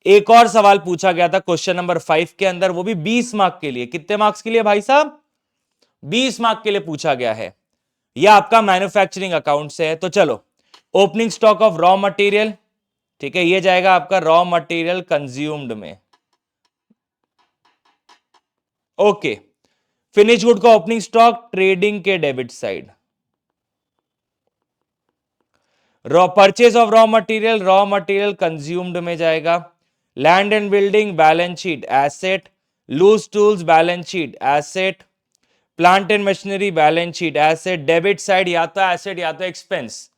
एक और सवाल पूछा गया था क्वेश्चन नंबर 5 के अंदर, वो भी 20 मार्क के लिए. कितने मार्क्स के लिए भाई साहब? 20 मार्क के लिए पूछा गया है. यह आपका मैन्युफैक्चरिंग अकाउंट से है. तो चलो, opening stock of raw material, ठीक है, ये जाएगा आपका रॉ मटेरियल कंज्यूम्ड में. ओके. फिनिश गुड का ओपनिंग स्टॉक ट्रेडिंग के debit side. Raw purchase of raw material consumed में जाएगा. Land and building balance sheet asset. Loose tools balance sheet asset. Plant and machinery balance sheet asset. Debit side या तो asset या तो expense.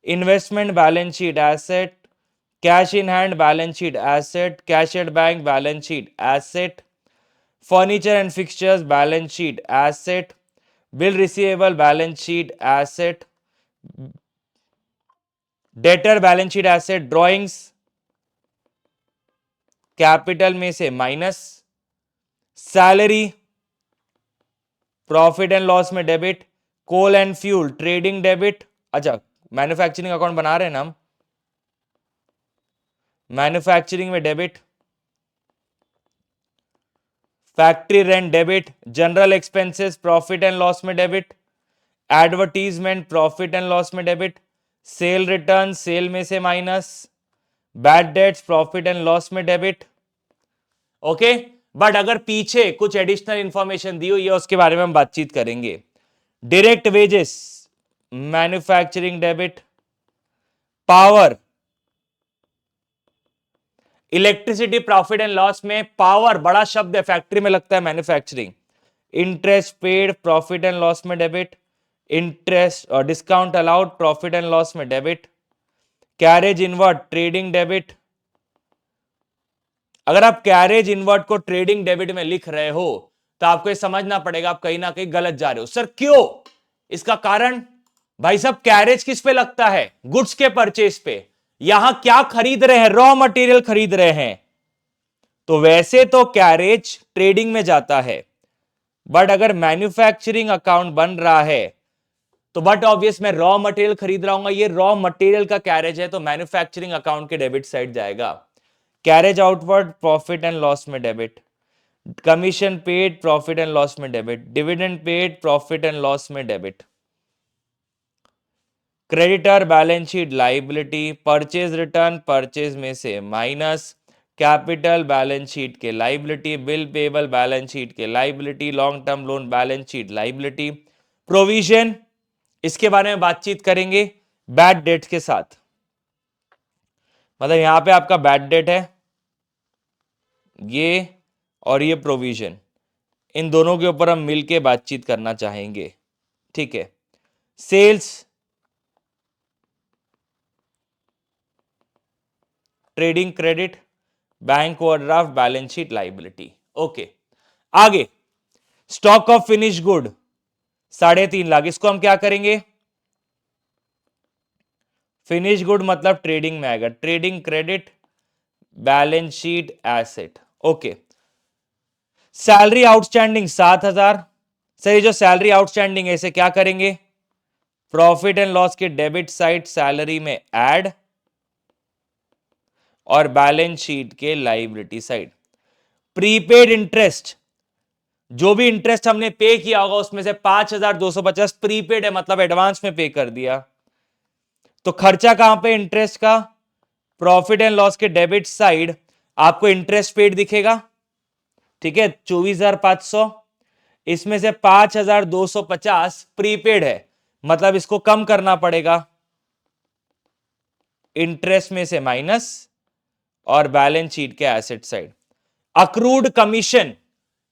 Investment balance sheet asset. Cash in hand balance sheet asset. Cash at bank balance sheet asset. Furniture and fixtures balance sheet asset. Bill receivable balance sheet asset. Debtor balance sheet asset. Drawings capital में से minus. Salary profit and loss में debit. Coal and fuel trading debit. अच्छा, manufacturing account बना रहे हैं ना हम, manufacturing में debit. Factory rent debit. General expenses profit and loss में debit. Advertisement profit and loss में डेबिट. सेल रिटर्न सेल में से minus. Bad debts profit and loss में डेबिट. ओके. बट अगर पीछे कुछ एडिशनल इंफॉर्मेशन दी हुई है उसके बारे में हम बातचीत करेंगे. Direct wages manufacturing debit. Power electricity profit and loss में. पावर बड़ा शब्द है, फैक्ट्री में लगता है manufacturing. Interest paid profit and loss में डेबिट. इंटरेस्ट और discount allowed profit and loss में debit. Carriage inward trading debit. अगर आप कैरेज इनवर्ट को ट्रेडिंग डेबिट में लिख रहे हो तो आपको ये समझना पड़ेगा आप कहीं ना कहीं गलत जा रहे हो. सर क्यों? इसका कारण भाई साहब, कैरेज किस पे लगता है? गुड्स के परचेज पे. यहां क्या खरीद रहे हैं? रॉ मटेरियल खरीद रहे हैं. तो वैसे तो कैरेज ट्रेडिंग में जाता है, बट अगर मैन्युफैक्चरिंग अकाउंट बन रहा है तो बट ऑब्वियस मैं रॉ मटेरियल खरीद रहा हूं, ये रॉ मटेरियल का कैरेज है तो मैन्युफैक्चरिंग अकाउंट के डेबिट साइड जाएगा। Carriage outward profit and loss में debit, commission paid profit and loss में debit, dividend paid profit and loss में debit, creditor balance sheet liability, purchase return purchase में से माइनस, कैपिटल बैलेंस शीट के liability, bill payable balance sheet के liability, long term loan balance sheet liability, provision इसके बारे में बातचीत करेंगे बैड डेट के साथ। मतलब यहां पे आपका बैड डेट है ये और ये प्रोविजन, इन दोनों के ऊपर हम मिलके बातचीत करना चाहेंगे, ठीक है। Sales, trading credit, bank overdraft, balance sheet liability. Okay, आगे stock of finish good 3.5 lakh, इसको हम क्या करेंगे, फिनिश गुड मतलब ट्रेडिंग में आएगा, trading credit balance sheet asset. Okay, salary outstanding 7,000, sir ये जो सैलरी आउटस्टैंडिंग है इसे क्या करेंगे, प्रॉफिट एंड लॉस के डेबिट साइड सैलरी में ऐड और बैलेंस शीट के लाइबिलिटी साइड। प्रीपेड इंटरेस्ट, जो भी इंटरेस्ट हमने पे किया होगा उसमें से 5,250 प्रीपेड है, मतलब एडवांस में पे कर दिया। तो खर्चा कहां पे इंटरेस्ट का, प्रॉफिट एंड लॉस के डेबिट साइड आपको इंटरेस्ट पेड दिखेगा, ठीक है 24,500, इसमें से 5,250 प्रीपेड है, मतलब इसको कम करना पड़ेगा, इंटरेस्ट में से माइनस और बैलेंस शीट के asset side. Accrued commission,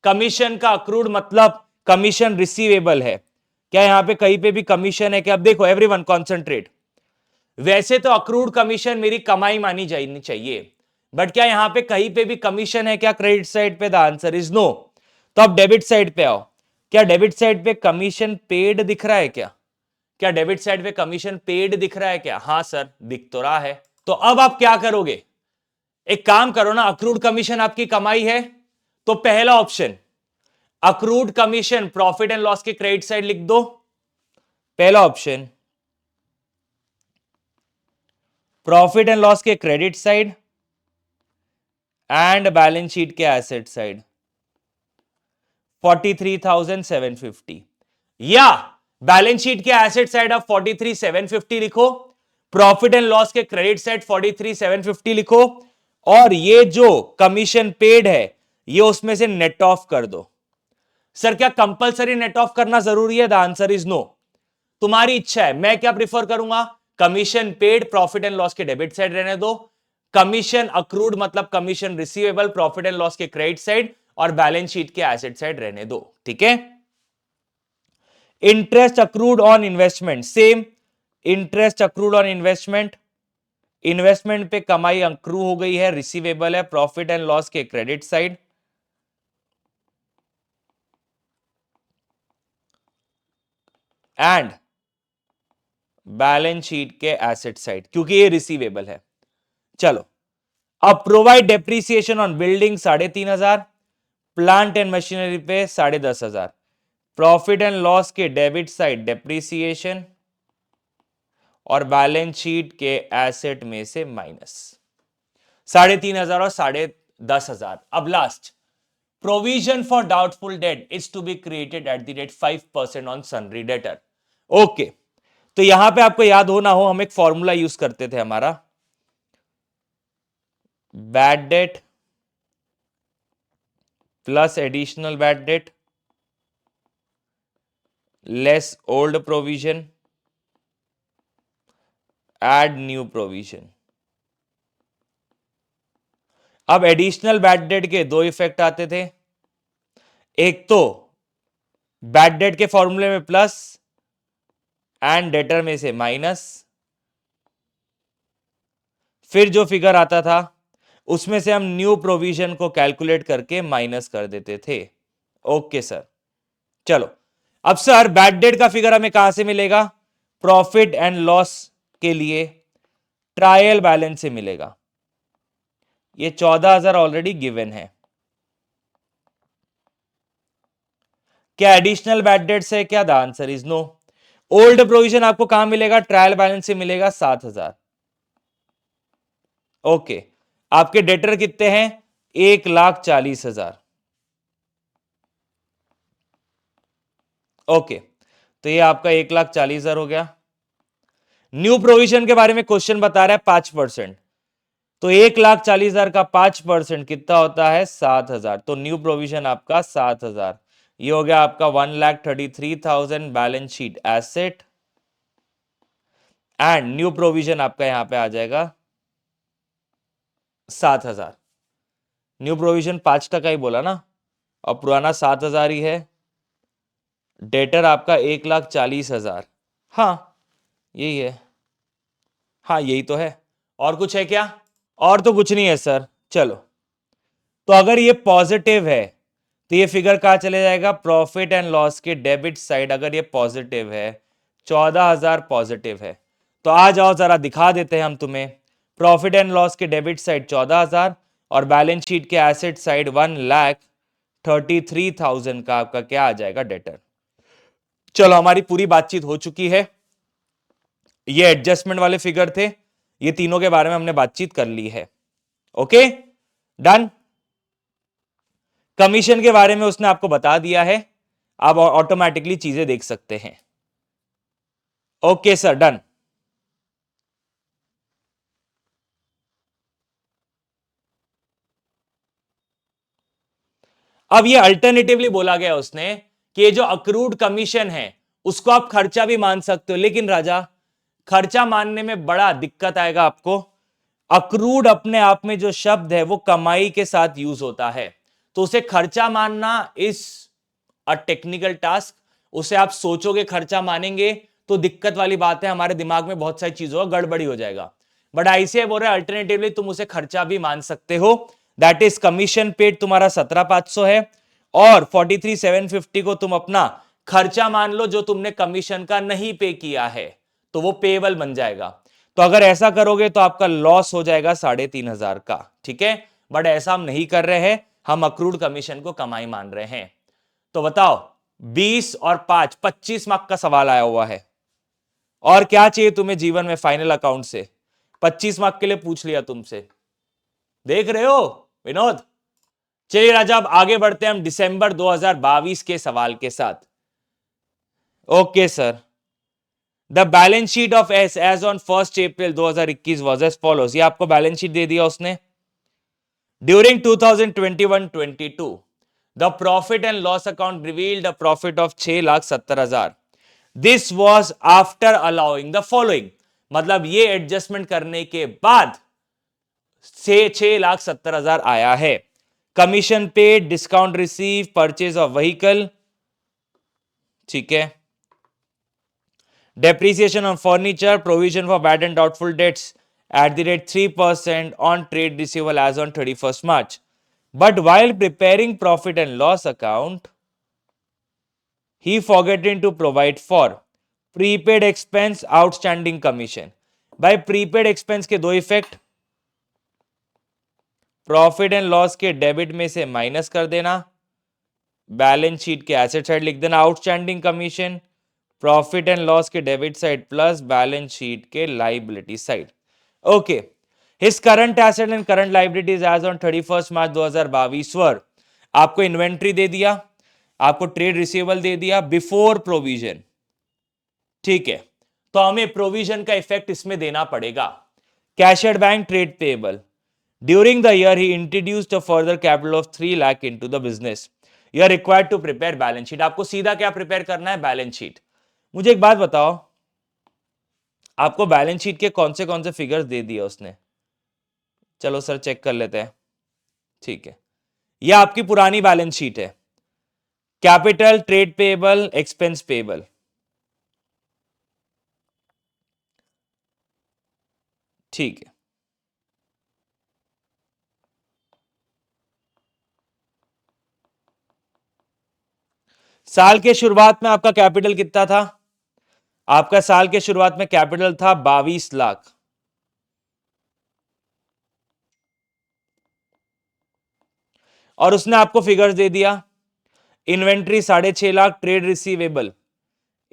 commission का अक्रूड मतलब कमीशन रिसीवेबल है, क्या यहां पे कहीं पे भी कमीशन है क्या, अब देखो एवरीवन कॉन्सेंट्रेट, वैसे तो अक्रूड कमीशन मेरी कमाई मानी जानी चाहिए, बट क्या यहां पे कहीं पे भी कमीशन है क्या क्रेडिट साइड पे, द आंसर इज नो। तो अब डेबिट साइड पे आओ, क्या डेबिट साइड पे कमीशन पेड दिख रहा है क्या डेबिट साइड पे कमीशन पेड दिख रहा है क्या, हाँ सर दिख तो रहा है। तो अब आप क्या करोगे, एक काम करो ना, अक्रूड कमीशन आपकी कमाई है तो पहला option accrued commission profit and loss के क्रेडिट साइड लिख दो, पहला ऑप्शन प्रॉफिट एंड लॉस के credit side and balance sheet के एसेट साइड 43,750, या बैलेंस शीट के एसेट साइड आप 43,750 लिखो, प्रॉफिट एंड लॉस के क्रेडिट साइड 43,750 लिखो, और ये जो कमीशन पेड है ये उसमें से नेट ऑफ कर दो। सर क्या कंपलसरी नेट ऑफ करना जरूरी है, द आंसर इज नो, तुम्हारी इच्छा है। मैं क्या प्रिफर करूंगा, commission paid profit and loss के डेबिट साइड रहने दो, कमीशन अक्रूड मतलब commission receivable profit and loss के क्रेडिट साइड और बैलेंस शीट के एसेट साइड रहने दो, ठीक है। Interest accrued on investment, same interest accrued on investment, investment पे कमाई अक्रू हो गई है, रिसीवेबल है, प्रॉफिट एंड लॉस के credit side and balance sheet के एसेट साइड, क्योंकि ये रिसीवेबल है। चलो अब provide depreciation on building 3,500, plant and machinery पे 10,500, प्रॉफिट एंड लॉस के डेबिट साइड डेप्रीसिएशन और बैलेंस शीट के एसेट में से माइनस 3,500 और 10,500। अब last, provision for doubtful debt is to be created at the rate 5% on sundry debtor. Okay, तो यहां पे आपको याद हो ना हो, हम एक फॉर्मूला यूज करते थे हमारा, bad debt plus additional bad debt less old provision add new provision. अब एडिशनल बैड डेट के दो इफेक्ट आते थे, एक तो बैड डेट के फॉर्मूले में प्लस एंड डेटर में से माइनस, फिर जो फिगर आता था उसमें से हम न्यू प्रोविजन को कैलकुलेट करके माइनस कर देते थे। ओके सर, चलो अब सर बैड डेट का फिगर हमें कहां से मिलेगा, प्रॉफिट एंड लॉस के लिए ट्रायल बैलेंस से मिलेगा, ये 14,000 ऑलरेडी गिवन है। क्या एडिशनल बैड डेट्स है क्या? The answer is no. Old provision आपको कहां मिलेगा? ट्रायल बैलेंस से मिलेगा 7,000। ओके, आपके डेटर कितने हैं? 1,40,000। ओके, तो ये आपका 1,40,000 हो गया। न्यू प्रोविजन के बारे में क्वेश्चन बता रहा है 5%, तो 1,40,000 का 5% कितना होता है? 7,000। तो न्यू प्रोविजन आपका 7,000। ये हो गया आपका 1,33,000 balance sheet asset, and new provision आपका यहां पे आ जाएगा 7,000। न्यू प्रोविजन 5% ही बोला ना, और पुराना 7,000 ही है। डेटर आपका 1,40,000। हाँ यही है, हाँ यही तो है। और कुछ है क्या? और तो कुछ नहीं है सर। चलो, तो अगर ये पॉजिटिव है तो ये फिगर कहां चले जाएगा? प्रॉफिट एंड लॉस के डेबिट साइड। अगर ये पॉजिटिव है, 14,000 पॉजिटिव है, तो आ जाओ जरा दिखा देते हैं हम तुम्हें। प्रॉफिट एंड लॉस के डेबिट साइड 14,000 और बैलेंस शीट के एसेट साइड 1,33,000 का आपका क्या आ जाएगा? डेटर। चलो, हमारी पूरी बातचीत हो चुकी है। ये एडजस्टमेंट वाले फिगर थे, ये तीनों के बारे में हमने बातचीत कर ली है। Okay, done. कमीशन के बारे में उसने आपको बता दिया है, आप ऑटोमेटिकली चीजें देख सकते हैं। Okay sir, done. अब ये अल्टरनेटिवली बोला गया उसने कि ये जो अक्रूड कमीशन है उसको आप खर्चा भी मान सकते हो, लेकिन राजा खर्चा मानने में बड़ा दिक्कत आएगा आपको। अक्रूड अपने आप में जो शब्द है वो कमाई के साथ यूज होता है, तो उसे खर्चा मानना इज अ टेक्निकल टास्क। उसे आप सोचोगे खर्चा मानेंगे तो दिक्कत वाली बात है, हमारे दिमाग में बहुत सारी चीजों का गड़बड़ी हो जाएगा। बट ऐसे बोल रहे हैं अल्टरनेटिवली तुम उसे खर्चा भी मान सकते हो। दैट इज कमीशन पेड तुम्हारा 17,500 है, और 43,750 को तुम अपना खर्चा मान लो जो तुमने कमीशन का नहीं पे किया है, तो वो पेएबल बन जाएगा। तो अगर ऐसा करोगे तो आपका लॉस हो जाएगा 3,500 का, ठीक है। बट ऐसा हम नहीं कर रहे हैं, हम अक्रूड कमीशन को कमाई मान रहे हैं। तो बताओ, 20 और 5, 25 मार्क का सवाल आया हुआ है। और क्या चाहिए तुम्हें जीवन में फाइनल अकाउंट से? 25 मार्क के लिए पूछ लिया तुमसे, देख रहे हो विनोद। चलिए राजा, अब आगे बढ़ते हैं हम दिसंबर 2022 के सवाल के साथ। Okay sir, the balance sheet of S as on 1 April 2021 was as follows. ये आपको बैलेंस शीट दे दिया उसने। During 2021-22 the profit and loss account revealed a profit of 6,70,000। This was after allowing the following. मतलब ये adjustment करने के बाद 6,70,000 आया है। Commission paid, discount receive, purchase of vehicle, ठीक है, depreciation on furniture, provision for bad and doubtful debts at the rate 3% on trade receivable as on 31st March. But while preparing profit and loss account, he forgotten to provide for prepaid expense, outstanding commission. By prepaid expense के दो effect, profit and loss के debit में से minus कर देना, balance sheet के asset side लिख देना outstanding commission, profit and loss के debit side plus balance sheet के liability side. Okay, his current asset and current liabilities as on 31 March 2022 वर। आपको इन्वेंट्री दे दिया, आपको ट्रेड रिसीवेबल दे दिया बिफोर प्रोविजन, ठीक है। तो हमें प्रोविजन का इफेक्ट इसमें देना पड़ेगा। Cash at bank, trade payable. During the year he introduced a further capital of 3 lakh into the business. You are required to prepare balance sheet. आपको सीधा क्या प्रिपेयर करना है? Balance sheet. मुझे एक बात बताओ, आपको बैलेंस शीट के कौन से फिगर्स दे दिए उसने? चलो सर चेक कर लेते हैं, ठीक है। यह आपकी पुरानी बैलेंस शीट है, capital, trade payable, expense payable, ठीक है। साल के शुरुआत में आपका कैपिटल कितना था? आपका साल के शुरुआत में कैपिटल था 22 लाख। और उसने आपको फिगर्स दे दिया, inventory 6.5 lakh, trade receivable,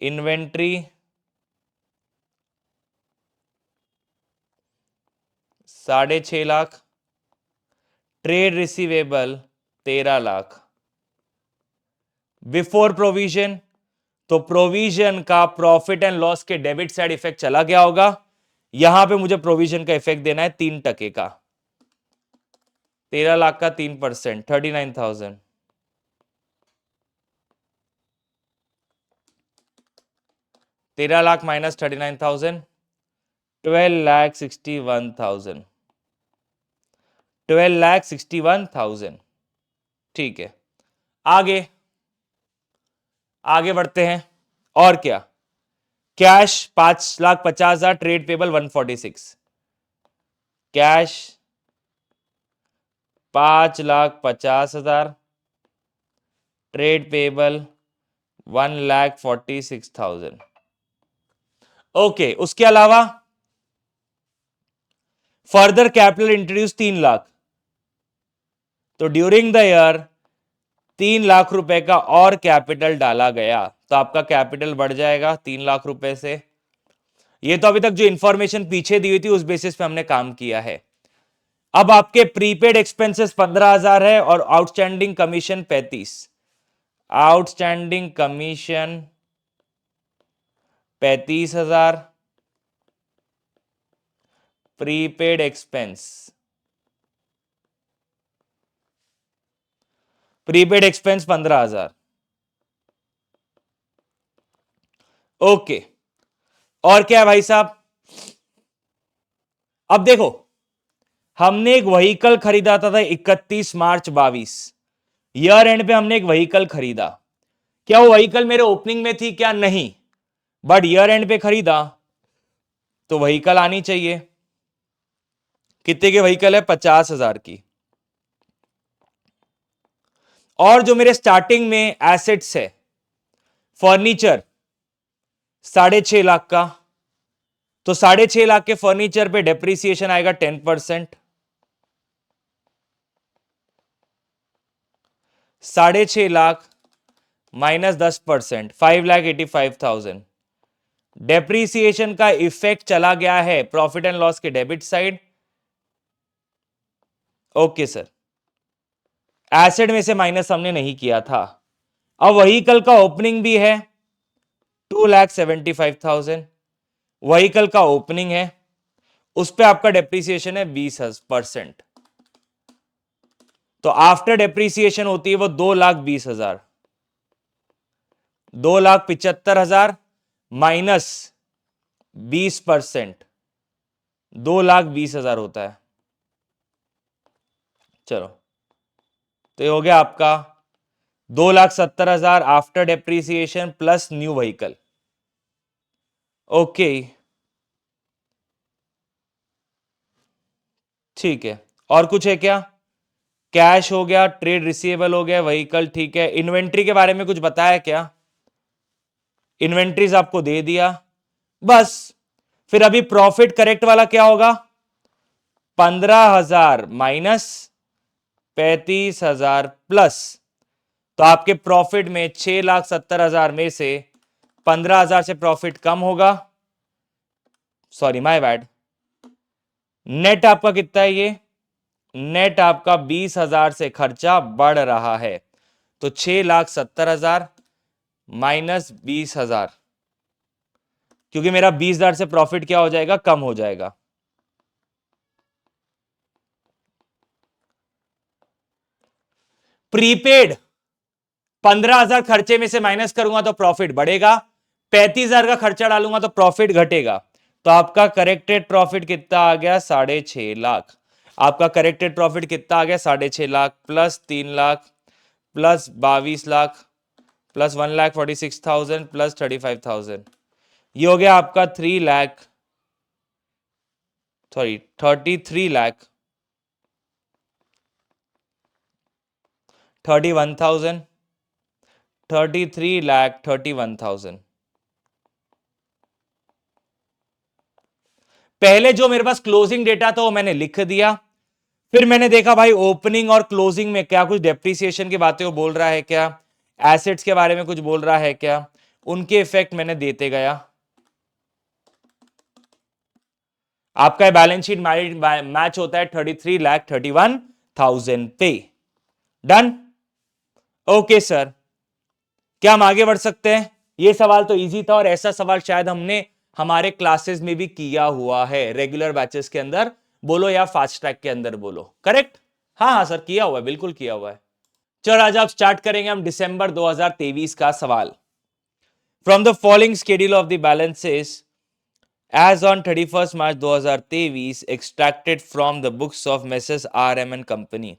inventory 6.5 lakh, trade receivable 13 lakh, before provision, तो प्रोविजन का प्रॉफिट एंड लॉस के डेबिट साइड इफेक्ट चला गया होगा, यहां पे मुझे प्रोविजन का इफेक्ट देना है 3% का, 13 लाख का 3%, 39,000, 13 लाख माइनस 39,000, 12,61,000, 12,61,000। ठीक है, आगे आगे बढ़ते हैं। और क्या, cash 5,50,000, trade payable 146, cash 5,50,000, trade payable 1,46,000। Okay, उसके अलावा फर्दर कैपिटल इंट्रोड्यूस 3 लाख, तो ड्यूरिंग द ईयर 3 लाख रुपए का और कैपिटल डाला गया, तो आपका कैपिटल बढ़ जाएगा 3 लाख रुपए से। ये तो अभी तक जो इंफॉर्मेशन पीछे दी हुई थी उस बेसिस पे हमने काम किया है। अब आपके प्रीपेड एक्सपेंसेस 15,000 है और outstanding commission 35, outstanding commission 35,000, prepaid expense, prepaid expense 15,000। Okay, और क्या है भाई साहब, अब देखो हमने एक व्हीकल खरीदा था 31 मार्च 22, ईयर एंड पे हमने एक व्हीकल खरीदा, क्या वो व्हीकल मेरे ओपनिंग में थी क्या, नहीं, बट ईयर एंड पे खरीदा तो व्हीकल आनी चाहिए। कितने की व्हीकल है, 50,000 की। और जो मेरे स्टार्टिंग में एसेट्स है, फर्नीचर 6.5 लाख का, तो 6.5 लाख के फर्नीचर पे डेप्रिसिएशन आएगा 10%, 6.5 लाख माइनस 10%, 5,85,000। डेप्रीसिएशन का इफेक्ट चला गया है प्रॉफिट एंड लॉस के debit side. Okay sir, asset में से माइनस हमने नहीं किया था। अब व्हीकल का ओपनिंग भी है 2,75,000, व्हीकल का ओपनिंग है, उस पे आपका डेप्रीसिएशन है 20%, तो आफ्टर डेप्रीसिएशन होती है वो 2,20,000, 2,75,000 माइनस 20%, 2,20,000 होता है। चलो, तो ये हो गया आपका 2,70,000 after depreciation plus new vehicle. Okay, ठीक है, और कुछ है क्या, कैश हो गया, ट्रेड रिसीवेबल हो गया, व्हीकल ठीक है। इन्वेंट्री के बारे में कुछ बताया क्या, इन्वेंट्रीज आपको दे दिया बस। फिर अभी प्रॉफिट करेक्ट वाला क्या होगा, 15,000 माइनस 35,000 प्लस, तो आपके प्रॉफिट में 6,70,000 में से 15,000 से प्रॉफिट कम होगा, सॉरी माय बैड, नेट आपका कितना है, ये नेट आपका 20,000 से खर्चा बढ़ रहा है, तो 6,70,000 माइनस 20,000, क्योंकि मेरा 20,000 से प्रॉफिट क्या हो जाएगा, कम हो जाएगा। प्रीपेड 15,000 खर्चे में से माइनस करूंगा तो प्रॉफिट बढ़ेगा, 35,000 का खर्चा डालूंगा तो प्रॉफिट घटेगा, तो आपका करेक्टेड प्रॉफिट कितना आ गया, 6.5 लाख। आपका करेक्टेड प्रॉफिट कितना आ गया, 6.5 lakh plus 3 lakh plus 22 lakh plus 1,46,000 plus 35,000, ये हो गया आपका 33 लाख 31,000, 33,31,000। पहले जो मेरे पास क्लोजिंग डेटा था वो मैंने लिख दिया, फिर मैंने देखा भाई ओपनिंग और क्लोजिंग में क्या कुछ डेप्रिसिएशन की बातें वो बोल रहा है क्या, एसेट्स के बारे में कुछ बोल रहा है क्या, उनके इफेक्ट मैंने देते गया। आपका बैलेंस शीट मैच होता है 33,31,000 पे। डन। ओके सर, क्या हम आगे बढ़ सकते हैं? ये सवाल तो इजी था और ऐसा सवाल शायद हमने हमारे क्लासेस में भी किया हुआ है, रेगुलर बैचेस के अंदर बोलो या फास्ट ट्रैक के अंदर बोलो। करेक्ट? हाँ हाँ सर, किया हुआ है, बिल्कुल किया हुआ है। चलो आज आप स्टार्ट करेंगे हम दिसंबर 2023 का सवाल। From the following schedule of the balances as on 31st March 2023 extracted from the books of Messrs RM and Company।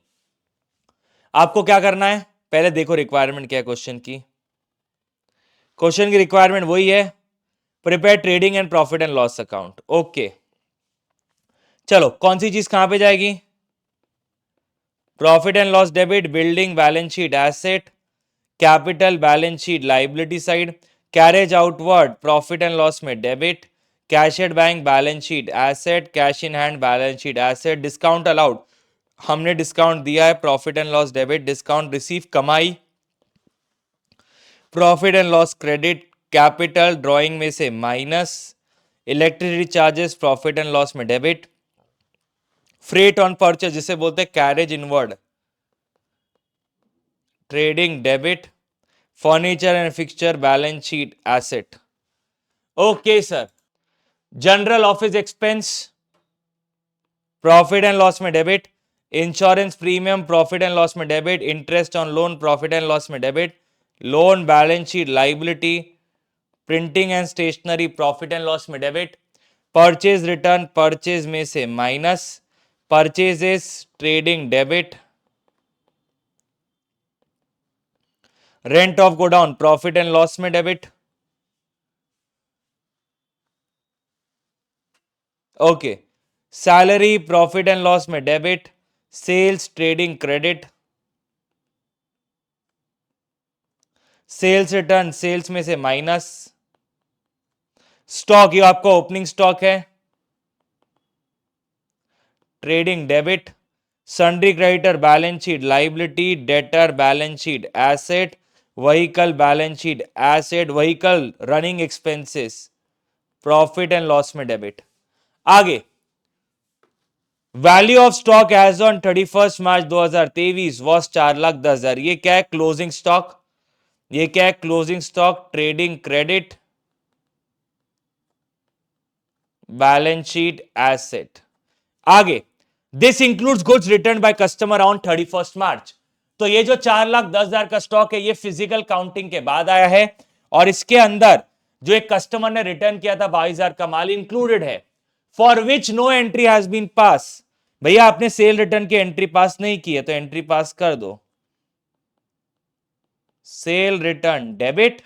आपको क्या करना है, पहले देखो रिक्वायरमेंट क्या है क्वेश्चन की। क्वेश्चन की रिक्वायरमेंट वही है, prepare trading and profit and loss account. Okay, चलो कौन सी चीज कहां पे जाएगी? Profit and loss debit, building balance sheet asset, capital balance sheet liability side, carriage outward profit and loss में debit, cash at bank balance sheet asset, cash in hand balance sheet asset, discount allowed हमने discount दिया है profit and loss debit, discount receive कमाई profit and loss credit, capital drawing में से minus, electricity charges profit and loss में debit, freight on purchase जिसे बोलते हैं carriage inward trading debit, furniture and fixture balance sheet asset. Okay sir, general office expense profit and loss में debit, insurance premium profit and loss में debit, interest on loan profit and loss में debit, loan balance sheet liability, printing and stationery profit and loss में debit, purchase return purchase में से minus, purchases trading debit, rent of godown profit and loss में debit. Okay, salary profit and loss में debit, sales trading credit, sales return sales में से minus, stock ये आपका opening stock है trading debit, sundry creditor balance sheet liability, debtor balance sheet asset, vehicle balance sheet asset, vehicle running expenses profit and loss में debit. आगे value of stock as on 31 March 2023 was 4,10,000। ये क्या है? Closing stock. ये क्या है? Closing stock trading credit balance sheet asset. आगे this includes goods return by customer on 31 March. तो ये जो 4,10,000 का स्टॉक है ये फिजिकल काउंटिंग के बाद आया है और इसके अंदर जो एक कस्टमर ने रिटर्न किया था 22,000 का माल इंक्लूडेड है, for which no entry has been pass. भैया आपने सेल रिटर्न की एंट्री पास नहीं की है तो एंट्री पास कर दो, सेल रिटर्न डेबिट,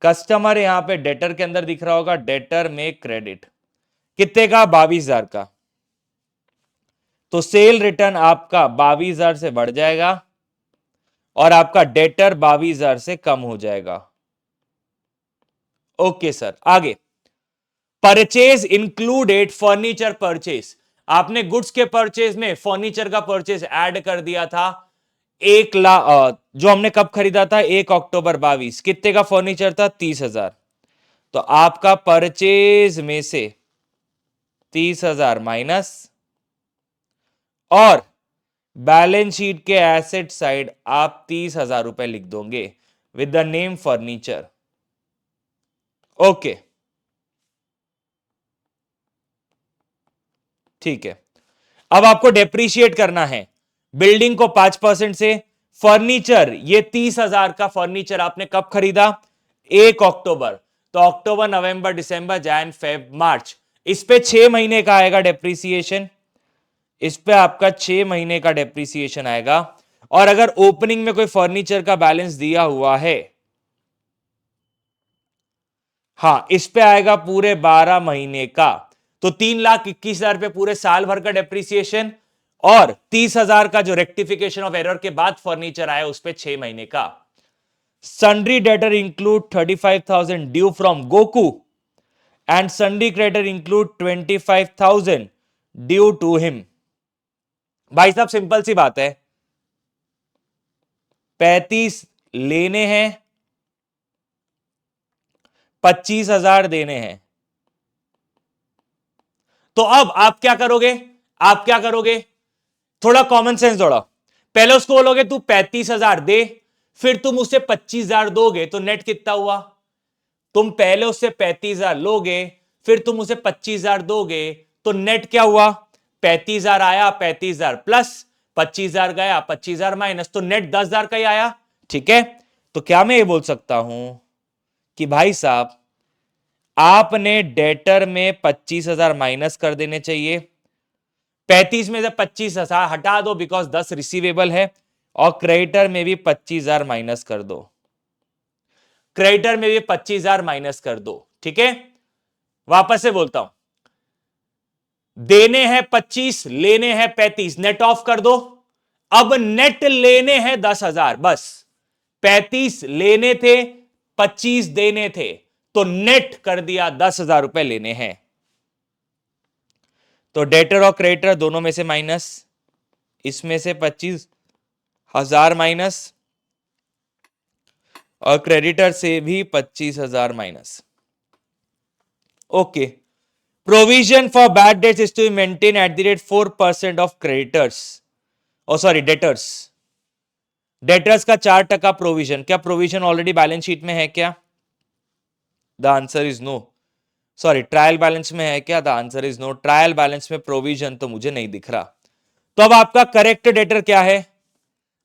कस्टमर यहां पे डेटर के अंदर दिख रहा होगा, डेटर में क्रेडिट कितने का? 22,000 का। तो सेल रिटर्न आपका 22,000 से बढ़ जाएगा और आपका डेटर 22,000 से कम हो जाएगा। ओके सर, आगे परचेज इंक्लूडेड फर्नीचर परचेज। आपने गुड्स के परचेज में फर्नीचर का परचेज ऐड कर दिया था। 1,00,000 जो हमने कब खरीदा था? 1 अक्टूबर 22। कितने का फर्नीचर था? 30,000। तो आपका परचेज में से 30,000 माइनस और बैलेंस शीट के एसेट साइड आप 30,000 रुपए लिख दोगे with the name furniture. Okay ठीक है, अब आपको डेप्रीशिएट करना है बिल्डिंग को 5% से। फर्नीचर ये 30,000 का फर्नीचर आपने कब खरीदा? 1 अक्टूबर। तो अक्टूबर नवंबर दिसंबर जैन फेब मार्च, इस पे 6 महीने का आएगा डेप्रीसिएशन। इस पे आपका 6 महीने का डेप्रीसिएशन आएगा। और अगर ओपनिंग में कोई फर्नीचर का बैलेंस दिया हुआ है, हाँ इस पे आएगा पूरे 12 महीने का। तो 3,21,000 पे पूरे साल भर का डेप्रीसिएशन और 30,000 का जो रेक्टिफिकेशन ऑफ एरर के बाद फर्नीचर आया उस पे 6 महीने का। Sundry debtor include 35,000 due from Goku and sundry creditor include 25,000 due to him. भाई साहब सिंपल सी बात है, 35 लेने हैं, 25,000 देने हैं। तो अब आप क्या करोगे, आप क्या करोगे, थोड़ा कॉमन सेंस जोड़ो। पहले उसको बोलोगे तू 35,000 दे, फिर तुम उसे 25,000 दोगे, तो नेट कितना हुआ। तुम पहले उससे 35,000 लोगे, फिर तुम उसे 25,000 दोगे, तो नेट क्या हुआ, 35,000 आया, 35,000 प्लस 25,000 गया, 25,000 माइनस, तो नेट 10,000 का ही आया। ठीक है, तो क्या मैं ये बोल सकता हूं कि भाई साहब आपने डेटर में 25,000 माइनस कर देने चाहिए, 35 में से 25,000 हटा दो बिकॉज 10 रिसीवेबल है, और क्रेडिटर में भी 25,000 माइनस कर दो, क्रेडिटर में भी 25,000 माइनस कर दो। ठीक है, वापस से बोलता हूं, देने हैं 25, लेने हैं 35, नेट ऑफ कर दो। अब नेट लेने हैं 10,000, बस 35 लेने थे, 25 देने थे, तो नेट कर दिया 10,000 रुपए लेने हैं। तो डेटर और क्रेडिटर दोनों में से माइनस, इसमें से 25,000 माइनस, और क्रेडिटर से भी 25,000 minus. Okay, provision for bad debts is to maintain at the rate 4% of creditors, oh sorry debtors, debtors का 4% प्रोविजन। क्या प्रोविजन ऑलरेडी बैलेंस शीट में है क्या? The answer is no. Sorry, trial balance में है क्या? The answer is no. Trial balance में provision तो मुझे नहीं दिख रहा। तो अब आपका करेक्ट डेटर क्या है,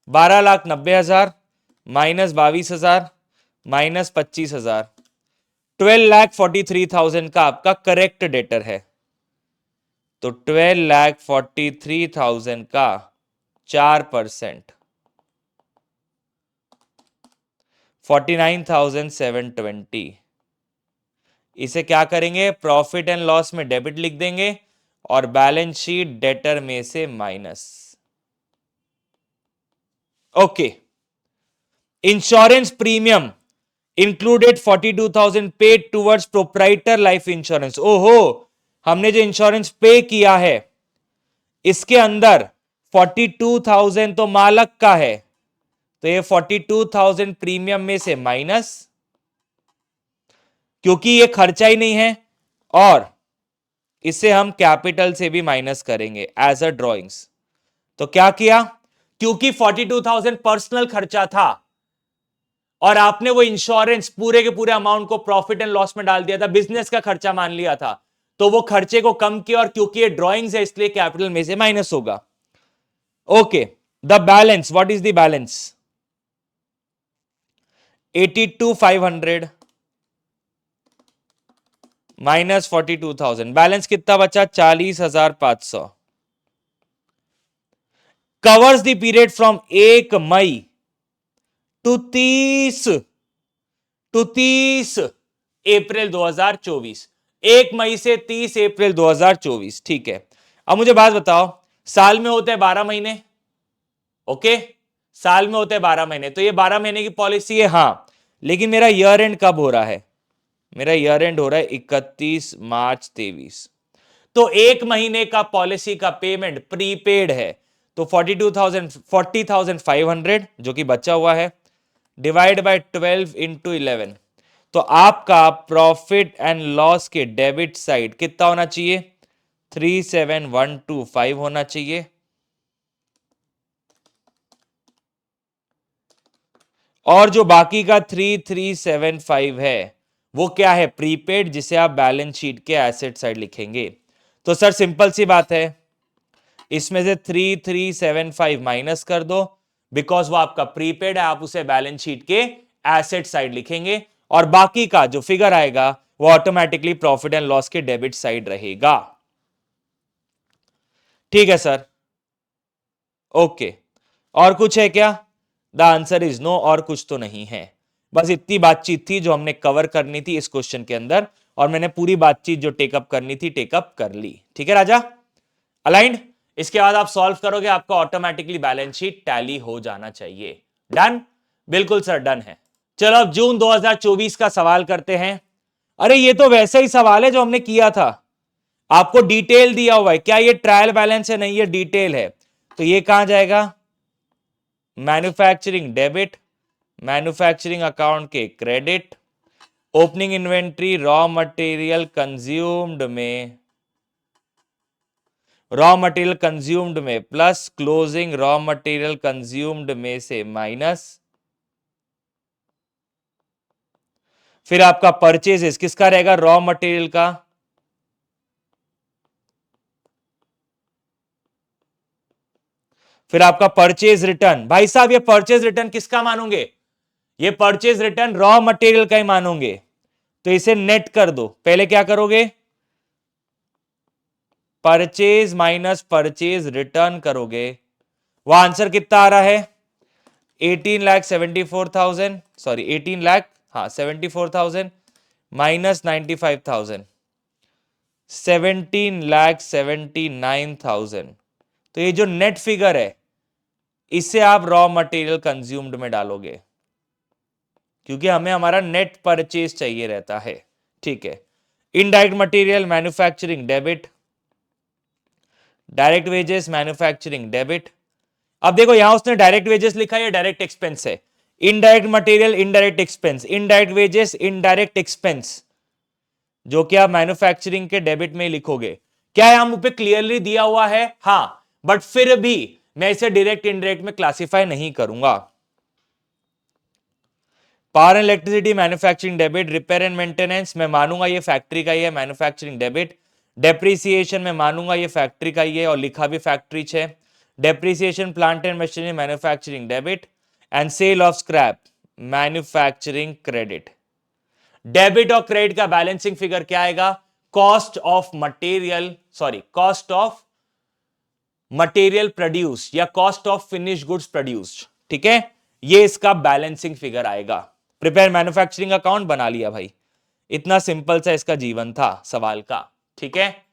12,90,000 माइनस 22,000 माइनस 25,000, 12,43,000 का आपका करेक्ट डेटर है। तो 12,43,000 का 4%, 49,720, इसे क्या करेंगे, प्रॉफिट एंड लॉस में डेबिट लिख देंगे और बैलेंस शीट डेटर में से minus. Okay, insurance premium included 42,000 paid towards proprietor life insurance. ओहो, हमने जो इंश्योरेंस पे किया है इसके अंदर 42,000 तो मालक का है, तो ये 42,000 प्रीमियम में से माइनस, क्योंकि ये खर्चा ही नहीं है, और इसे हम कैपिटल से भी माइनस करेंगे एज अ ड्रॉइंग्स। तो क्या किया, क्योंकि 42,000 पर्सनल खर्चा था और आपने वो इंश्योरेंस पूरे के पूरे अमाउंट को प्रॉफिट एंड लॉस में डाल दिया था, बिजनेस का खर्चा मान लिया था, तो वो खर्चे को कम किया, और क्योंकि ये ड्रॉइंग्स है इसलिए कैपिटल में से माइनस होगा। Okay, the balance, what is the balance, 82,500 minus 42,000, balance कितना बचा, 40,500। Covers the period from 1 May to 30 April 2024, 1 मई से 30 अप्रैल 2024। ठीक है, अब मुझे बात बताओ, साल में होते हैं 12 महीने, ओके, साल में होते हैं 12 महीने, तो ये 12 महीने की पॉलिसी है, हां, लेकिन मेरा ईयर एंड कब हो रहा है, मेरा ईयर एंड हो रहा है 31 मार्च 23, तो 1 महीने का पॉलिसी का पेमेंट प्रीपेड है, तो 40,500 जो कि बचा हुआ है, डिवाइड बाय 12 इंटू 11, तो आपका प्रॉफिट एंड लॉस के डेबिट साइड कितना होना चाहिए, 37,125 होना चाहिए, और जो बाकी का 3375 है वो क्या है, प्रीपेड, जिसे आप बैलेंस शीट के एसेट साइड लिखेंगे। तो सर सिंपल सी बात है, इसमें से 3375 माइनस कर दो, बिकॉज वो आपका प्रीपेड है, आप उसे बैलेंस शीट के एसेट साइड लिखेंगे, और बाकी का जो फिगर आएगा वो ऑटोमेटिकली प्रॉफिट एंड लॉस के डेबिट साइड रहेगा। ठीक है सर, ओके, और कुछ है क्या, द आंसर इज नो, और कुछ तो नहीं है, बस इतनी बातचीत थी जो हमने कवर करनी थी इस क्वेश्चन के अंदर, और मैंने पूरी बातचीत जो टेकअप करनी थी टेकअप कर ली। ठीक है राजा, अलाइंड, इसके बाद आप सॉल्व करोगे, आपका ऑटोमेटिकली बैलेंस शीट टैली हो जाना चाहिए। डन, बिल्कुल सर डन है। चलो अब जून 2024 का सवाल करते हैं। अरे ये तो वैसा ही सवाल है जो हमने किया था, आपको डिटेल दिया हुआ है, क्या ये ट्रायल बैलेंस है, नहीं ये डिटेल है, तो ये कहां जाएगा, मैन्युफैक्चरिंग डेबिट, मैन्युफैक्चरिंग अकाउंट के credit, opening inventory raw material consumed में, रॉ मटेरियल कंज्यूम्ड में plus closing raw material consumed में से माइनस, फिर आपका परचेजेस किसका रहेगा, रॉ मटेरियल का, फिर आपका परचेज रिटर्न। भाई साहब ये परचेज रिटर्न किसका मानोगे, ये परचेज रिटर्न रॉ मटेरियल का ही मानोगे, तो इसे नेट कर दो। पहले क्या करोगे, परचेज माइनस परचेज रिटर्न करोगे, वो आंसर कितना आ रहा है, 18,74,000, सॉरी 18 लाख, हाँ 74,000 माइनस 95,000, 17,79,000। तो ये जो नेट फिगर है इसे आप रॉ मटेरियल कंज्यूम्ड में डालोगे, क्योंकि हमें हमारा नेट परचेज चाहिए रहता है। ठीक है, indirect material manufacturing debit, direct wages manufacturing debit. अब देखो यहां उसने डायरेक्ट वेजेस लिखा है, डायरेक्ट एक्सपेंस है, indirect material indirect expense, indirect wages indirect expense, जो कि आप मैन्युफैक्चरिंग के डेबिट में लिखोगे। क्या यहां पे क्लियरली दिया हुआ है, हाँ, बट फिर भी मैं इसे डायरेक्ट इनडायरेक्ट में क्लासिफाई नहीं करूंगा। Power and electricity manufacturing debit, repair and maintenance मैं मानूंगा ये फैक्ट्री का ही है, मैन्युफैक्चरिंग डेबिट, डेप्रीसिएशन में मानूंगा ये फैक्ट्री का ही है और लिखा भी फैक्ट्री है, depreciation plant and machinery manufacturing debit, and sale of scrap manufacturing credit. Debit और क्रेडिट का बैलेंसिंग फिगर क्या आएगा, cost of material, sorry cost of material produce या cost of finish goods produced. ठीक है, ये इसका बैलेंसिंग फिगर आएगा। प्रिपेयर मैन्युफैक्चरिंग अकाउंट बना लिया भाई, इतना सिंपल सा इसका जीवन था सवाल का। ठीक है,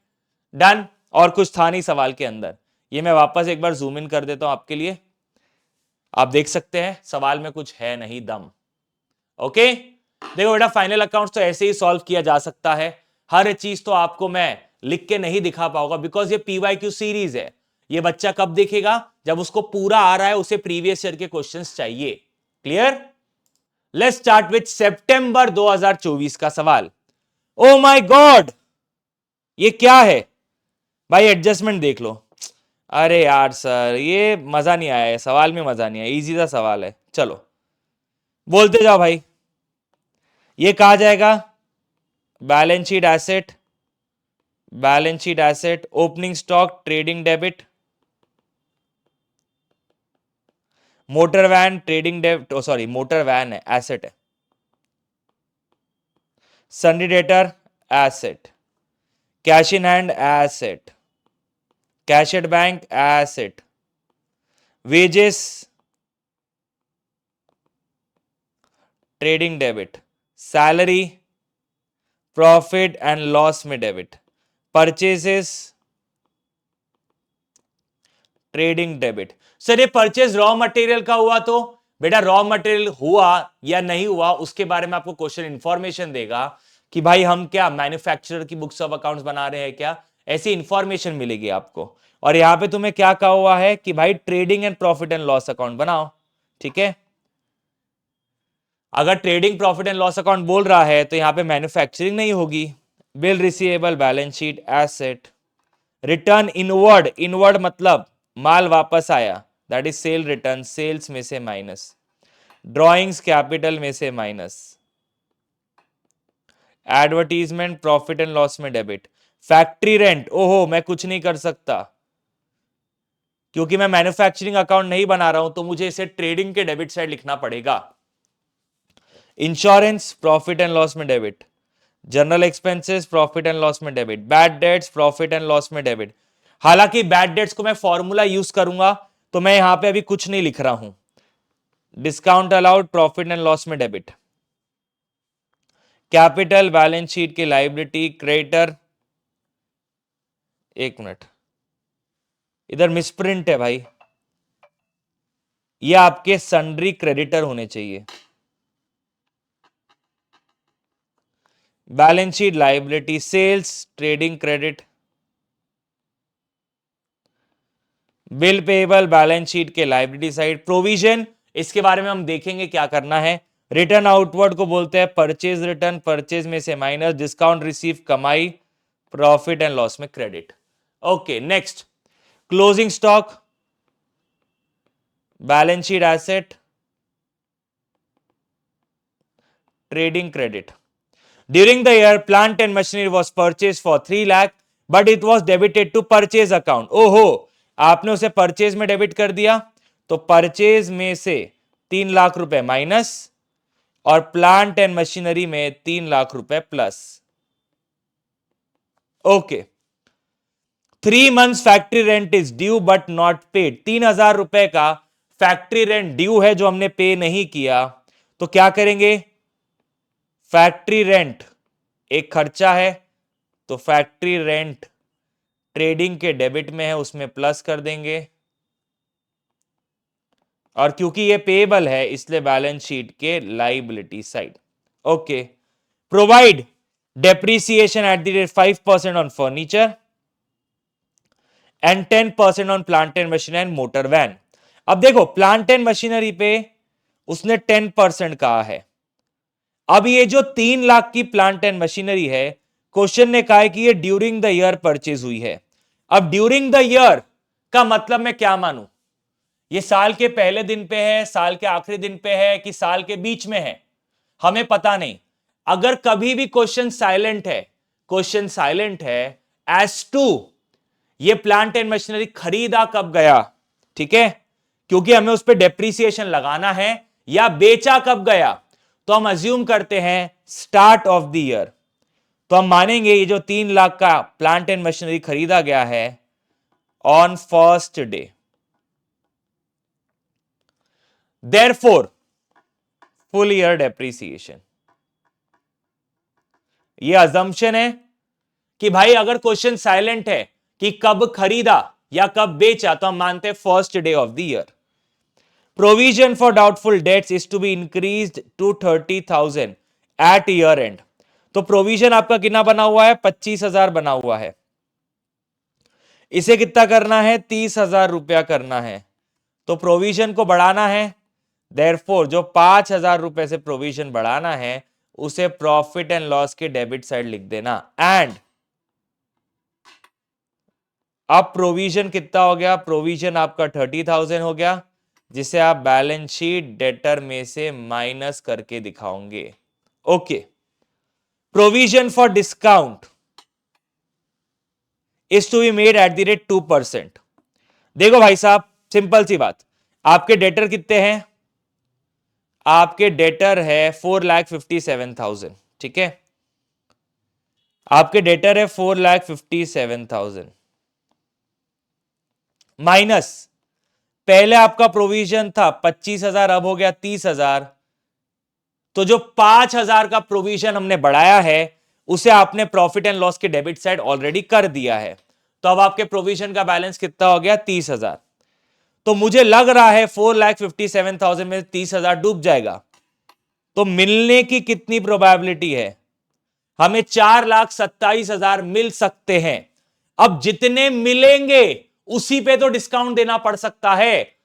डन, और कुछ था नहीं सवाल के अंदर। ये मैं वापस एक बार जूम इन कर देता हूं आपके लिए, आप देख सकते हैं सवाल में कुछ है नहीं दम। ओके, देखो बेटा फाइनल अकाउंट्स तो ऐसे ही सॉल्व किया जा सकता है, हर चीज तो आपको मैं लिख के नहीं दिखा पाऊंगा, बिकॉज ये पीवाईक्यू सीरीज है। ये बच्चा कब देखेगा, जब उसको पूरा आ रहा है, उसे प्रीवियस ईयर के क्वेश्चंस चाहिए। क्लियर, लेट्स स्टार्ट विथ सितंबर 2024 का सवाल। ओ माय गॉड, ये क्या है भाई, एडजस्टमेंट देख लो। अरे यार सर ये मजा नहीं आया है, सवाल में मजा नहीं आया, इजी सा सवाल है। चलो बोलते जाओ भाई, ये कहा जाएगा, balance sheet asset, balance sheet asset, opening stock trading debit, motor van trading debit, sorry motor van है एसेट है, sundry debtor asset, cash in hand asset, cash at bank asset, wages trading debit, salary profit and loss में debit, purchases trading debit. Sir ये purchase raw material का हुआ तो बेटा raw material हुआ या नहीं हुआ उसके बारे में आपको क्वेश्चन इंफॉर्मेशन देगा कि भाई हम क्या मैन्युफैक्चरर की बुक्स ऑफ अकाउंट्स बना रहे हैं क्या, ऐसी इंफॉर्मेशन मिलेगी आपको। और यहां पे तुम्हें क्या कहा हुआ है कि भाई trading and profit and loss account बनाओ। ठीक है, अगर trading profit and loss account बोल रहा है तो यहां पे मैन्युफैक्चरिंग नहीं होगी। Bill receivable balance sheet asset, return inward, inward मतलब माल वापस आया, that is sale return, sales में से माइनस, ड्रॉइंग्स कैपिटल में से minus, advertisement profit and loss में डेबिट, फैक्ट्री रेंट, ओहो मैं कुछ नहीं कर सकता क्योंकि मैं मैन्युफैक्चरिंग अकाउंट नहीं बना रहा हूं, तो मुझे इसे ट्रेडिंग के डेबिट साइड लिखना पड़ेगा। इंश्योरेंस प्रॉफिट एंड लॉस में debit, general expenses profit and loss में debit, bad debts profit and loss में डेबिट। हालांकि बैड डेट्स को मैं फॉर्मूला यूज करूंगा, तो मैं यहां पे अभी कुछ नहीं लिख रहा हूं। Discount allowed profit and loss में डेबिट, कैपिटल बैलेंस शीट की लाइबिलिटी क्रेडिटर, एक मिनट इधर मिसप्रिंट है भाई, ये आपके सन्ड्री क्रेडिटर होने चाहिए, balance sheet liability sales trading credit, bill payable balance sheet के लायबिलिटी साइड। प्रोविजन, इसके बारे में हम देखेंगे क्या करना है। रिटर्न आउटवर्ड को बोलते हैं परचेज रिटर्न, परचेज में से माइनस, डिस्काउंट रिसीव कमाई, प्रॉफिट एंड लॉस में credit. Okay, next closing stock, balance sheet asset, trading credit. During the year, plant and machinery was purchased for 3 lakh, but it was debited to purchase account. ओहो, आपने उसे purchase में debit कर दिया, तो purchase में से 3 लाख रुपए माइनस और प्लांट एंड मशीनरी में 3 लाख रुपए plus. Okay, 3 months factory rent is due but not paid. 3,000 रुपए का फैक्ट्री रेंट ड्यू है जो हमने पे नहीं किया, तो क्या करेंगे? फैक्ट्री रेंट एक खर्चा है, तो फैक्ट्री रेंट ट्रेडिंग के डेबिट में है, उसमें प्लस कर देंगे, और क्योंकि ये पेएबल है इसलिए बैलेंस शीट के liability side. Okay, provide depreciation at the rate 5% on furniture and 10% on plant and machinery and motor van. अब देखो, प्लांट एंड मशीनरी पे उसने 10% कहा है। अब ये जो 3 लाख की प्लांट एंड मशीनरी है, क्वेश्चन ने कहा है कि ये ड्यूरिंग द ईयर परचेज हुई है। अब ड्यूरिंग द ईयर का मतलब मैं क्या मानूं? ये साल के पहले दिन पे है, साल के आखिरी दिन पे है, कि साल के बीच में है, हमें पता नहीं। अगर कभी भी क्वेश्चन साइलेंट है एज टू ये प्लांट एंड मशीनरी खरीदा कब गया, ठीक है, क्योंकि हमें उस पर डेप्रिसिएशन लगाना है, या बेचा कब गया, तो हम अज्यूम करते हैं स्टार्ट ऑफ द ईयर। तो हम मानेंगे ये जो 3 लाख का प्लांट एंड मशीनरी खरीदा गया है on first day. Therefore full year depreciation. ये अजम्पशन है कि भाई अगर क्वेश्चन साइलेंट है कि कब खरीदा या कब बेचा, तो हम मानते हैं first day of the year. Provision for doubtful debts is to be increased to 30,000 at year end. तो प्रोविजन आपका कितना बना हुआ है? 25,000 बना हुआ है। इसे कितना करना है? 30,000 रुपया करना है। तो प्रोविजन को बढ़ाना है, देयरफॉर जो 5,000 रुपए से प्रोविजन बढ़ाना है उसे प्रॉफिट एंड लॉस के डेबिट साइड लिख देना। एंड अब प्रोविजन कितना हो गया? प्रोविजन आपका 30,000 हो गया, जिसे आप बैलेंस शीट डेटर में से माइनस करके दिखाओगे। Okay, provision for discount is to be made at the rate 2%। देखो भाई साहब, सिंपल सी बात, आपके डेटर कितने हैं? आपके डेटर है 4,57,000, ठीक है, आपके डेटर है 4,57,000 माइनस पहले आपका प्रोविजन था 25,000, अब हो गया 30,000। तो जो 5,000 का प्रोविजन हमने बढ़ाया है उसे आपने प्रॉफिट एंड लॉस के डेबिट साइड ऑलरेडी कर दिया है। तो अब आपके प्रोविजन का बैलेंस कितना हो गया? 30,000। तो मुझे लग रहा है 4,57,000 में 30,000 डूब जाएगा। तो मिलने की कितनी प्रोबेबिलिटी है? हमें 4,27,000 मिल सकते हैं। अब जितने मिलेंगे उसी पे तो डिस्काउंट देना पड़ सकता है।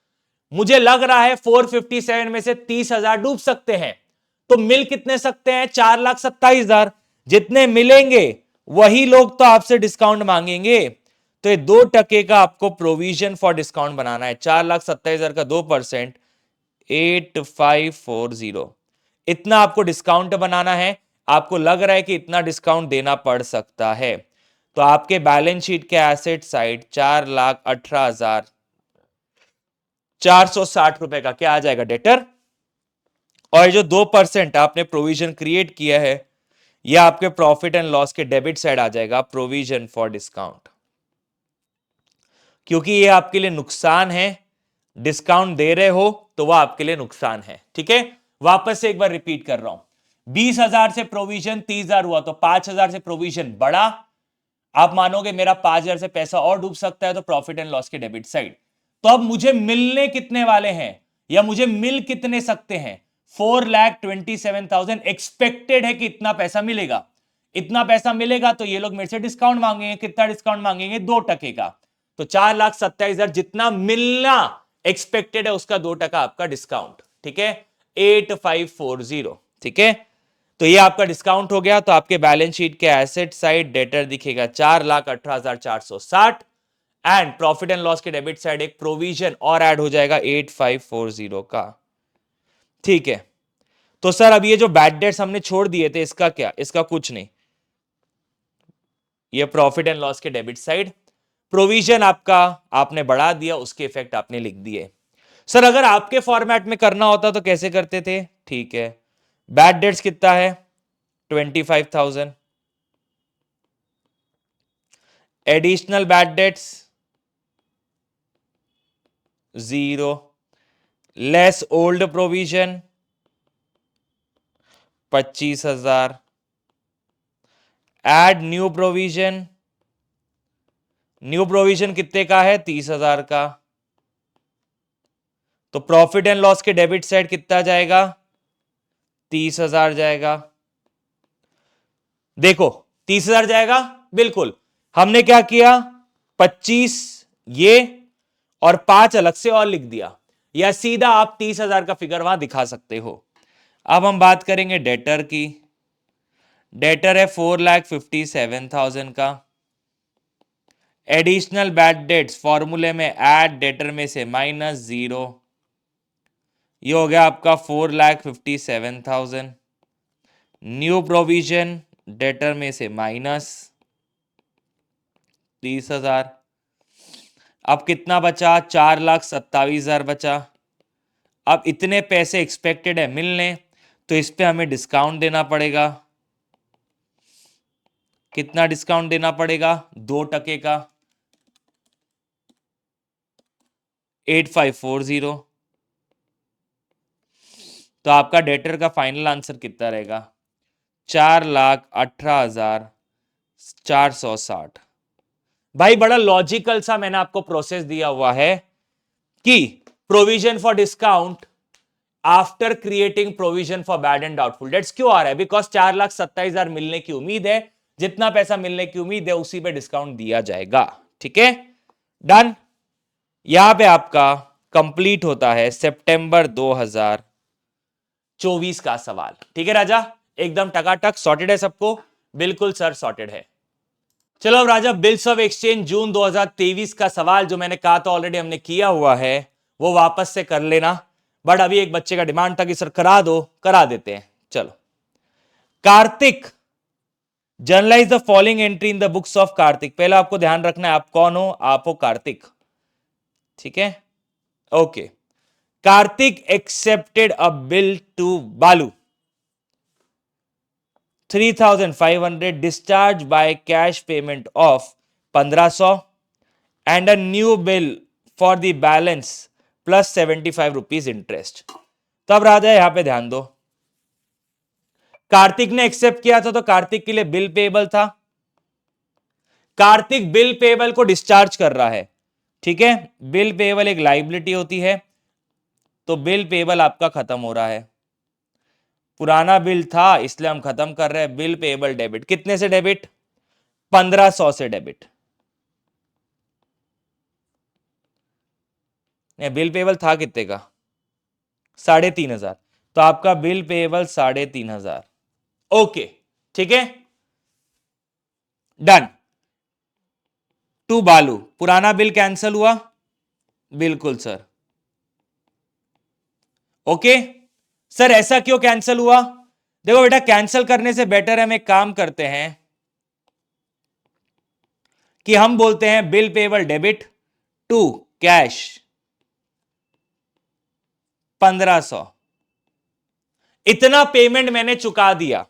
मुझे लग रहा है 457 में से 30,000 डूब सकते हैं। तो मिल कितने सकते हैं? 4,27,000। जितने मिलेंगे वही लोग तो आपसे डिस्काउंट मांगेंगे। तो ये 2% का आपको प्रोविजन फॉर डिस्काउंट बनाना है। 4,27,000 का 2%, 8,540, इतना आपको डिस्काउंट बनाना है। आपको लग रहा है कि इतना डिस्काउंट देना पड़ सकता है, तो आपके बैलेंस शीट के एसेट साइड 4,18,460 रुपए का क्या आ जाएगा? डेटर। और जो 2% आपने प्रोविजन क्रिएट किया है यह आपके प्रॉफिट एंड लॉस के डेबिट साइड आ जाएगा, प्रोविजन फॉर डिस्काउंट। क्योंकि ये आपके लिए नुकसान है, डिस्काउंट दे रहे हो तो वह आपके लिए नुकसान है। ठीक है, वापस से एक बार रिपीट कर रहा हूं, 20,000 से प्रोविजन 30,000 हुआ तो 5,000 से प्रोविजन बढ़ा। आप मानोगे मेरा 5,000 से पैसा और डूब सकता है, तो प्रॉफिट एंड लॉस के डेबिट साइड। तो अब मुझे मिलने कितने वाले हैं या मुझे मिल कितने सकते हैं? 4,27,000 एक्सपेक्टेड है कि इतना पैसा मिलेगा। इतना पैसा मिलेगा तो ये लोग मेरे से डिस्काउंट मांगेंगे। कितना डिस्काउंट मांगेंगे? 2% का। तो 4,27,000 जितना मिलना एक्सपेक्टेड है उसका 2% आपका डिस्काउंट, ठीक है, 8540, ठीक है। तो ये आपका डिस्काउंट हो गया। तो आपके बैलेंस शीट के एसेट साइड डेटर दिखेगा 4,18,460 एंड प्रॉफिट एंड लॉस के डेबिट साइड एक प्रोविजन और ऐड हो जाएगा 8540 का, ठीक है। तो सर अब ये जो बैड डेट्स हमने छोड़ दिए थे इसका क्या? इसका कुछ नहीं, ये प्रॉफिट एंड लॉस के डेबिट साइड प्रोविजन आपका आपने बढ़ा दिया, उसके इफेक्ट आपने लिख दिए। सर अगर आपके फॉर्मेट में करना होता तो कैसे करते थे? ठीक है, बैड डेट्स कितना है? 25,000, additional bad debts 0, less old provision 25,000, add new provision, new provision कितने का है? 30,000 का। तो प्रॉफिट एंड लॉस के डेबिट साइड कितना जाएगा? 30,000 जाएगा। देखो 30,000 जाएगा, बिल्कुल। हमने क्या किया? 25 ये और 5 अलग से और लिख दिया, या सीधा आप 30,000 का फिगर वहां दिखा सकते हो। अब हम बात करेंगे डेटर की। डेटर है 4,57,000 का। एडिशनल बैड डेट्स फॉर्मूले में ऐड डेटर में से -0, ये हो गया आपका 4,57,000। न्यू प्रोविजन डेटर में से -30,000। अब कितना बचा? 4,27,000 बचा। अब इतने पैसे एक्सपेक्टेड है मिलने, तो इस पे हमें डिस्काउंट देना पड़ेगा। कितना डिस्काउंट देना पड़ेगा? 2% का, 8540। तो आपका डेटर का फाइनल आंसर कितना रहेगा? 4,18,460। भाई बड़ा लॉजिकल सा मैंने आपको प्रोसेस दिया हुआ है कि provision for discount after creating provision for bad and doubtful debts. क्यों आ रहा है? बिकॉज 4,27,000 मिलने की उम्मीद है, जितना पैसा मिलने की उम्मीद है उसी पे डिस्काउंट दिया जाएगा, ठीक है, डन। यहां पे आपका कंप्लीट होता है सितंबर 2024 का सवाल, ठीक है राजा, एकदम टकाटक सॉर्टेड है सबको? बिल्कुल सर सॉर्टेड है। चलो अब राजा बिल्स ऑफ एक्सचेंज जून 2023 का सवाल जो मैंने कहा था ऑलरेडी हमने किया हुआ है वो वापस से कर लेना, बट अभी एक बच्चे का डिमांड था कि सर करा दो, करा देते हैं। चलो, Kartik generalized the following entry in the books of Kartik. पहले आपको ध्यान रखना है आप कौन हो, आप हो कार्तिक, ठीक है, okay. Kartik accepted a bill to Balu 3,500 discharged by cash payment of 1,500 and a new bill for the balance plus 75 rupees interest। तो अब राजा यहां पे ध्यान दो, कार्तिक ने एक्सेप्ट किया था तो कार्तिक के लिए बिल पेबल था, कार्तिक बिल पेबल को डिस्चार्ज कर रहा है, ठीक है। बिल पेबल एक लाइबिलिटी होती है, तो बिल पेबल आपका खत्म हो रहा है, पुराना बिल था इसलिए हम खत्म कर रहे हैं। बिल पेबल डेबिट, कितने से डेबिट? 1,500 से डेबिट। बिल पेबल था कितने का? 3,500। तो आपका बिल पेबल 3,500, ओके, ठीक है, डन। टू बालू, पुराना बिल कैंसिल हुआ, बिल्कुल सर, ओके। सर ऐसा क्यों कैंसिल हुआ? देखो बेटा, कैंसिल करने से बेटर हम एक काम करते हैं कि हम बोलते हैं bill payable debit to cash 1,500, इतना पेमेंट मैंने चुका दिया।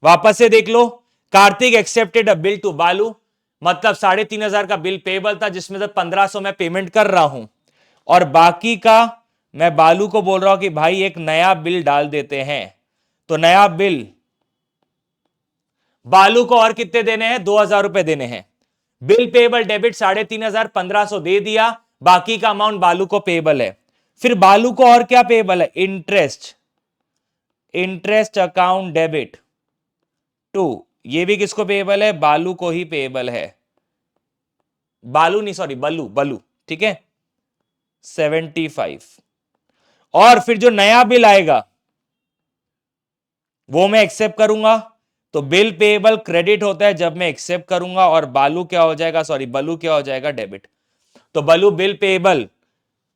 वापस से देख लो, Kartik accepted a bill to Balu, मतलब 3,500 का बिल पेबल था जिसमें से 1,500 मैं पेमेंट कर रहा हूं, और बाकी का मैं बालू को बोल रहा हूं कि भाई एक नया बिल डाल देते हैं। तो नया बिल बालू को और कितने देने हैं? 2,000 रुपए देने हैं। बिल पेबल डेबिट 3,500, 1,500 दे दिया, बाकी का अमाउंट बालू को पेबल है। फिर बालू को और क्या पेबल है? Interest, interest account debit to, ये भी किसको पेबल है? बालू को ही पेबल है। बालू नहीं, सॉरी बलू, बलू, ठीक है 75। और फिर जो नया बिल आएगा वो मैं एक्सेप्ट करूंगा। तो बिल पेएबल क्रेडिट होता है जब मैं एक्सेप्ट करूंगा, और बालू क्या हो जाएगा, सॉरी बलू क्या हो जाएगा, डेबिट। तो बलू बिल पेएबल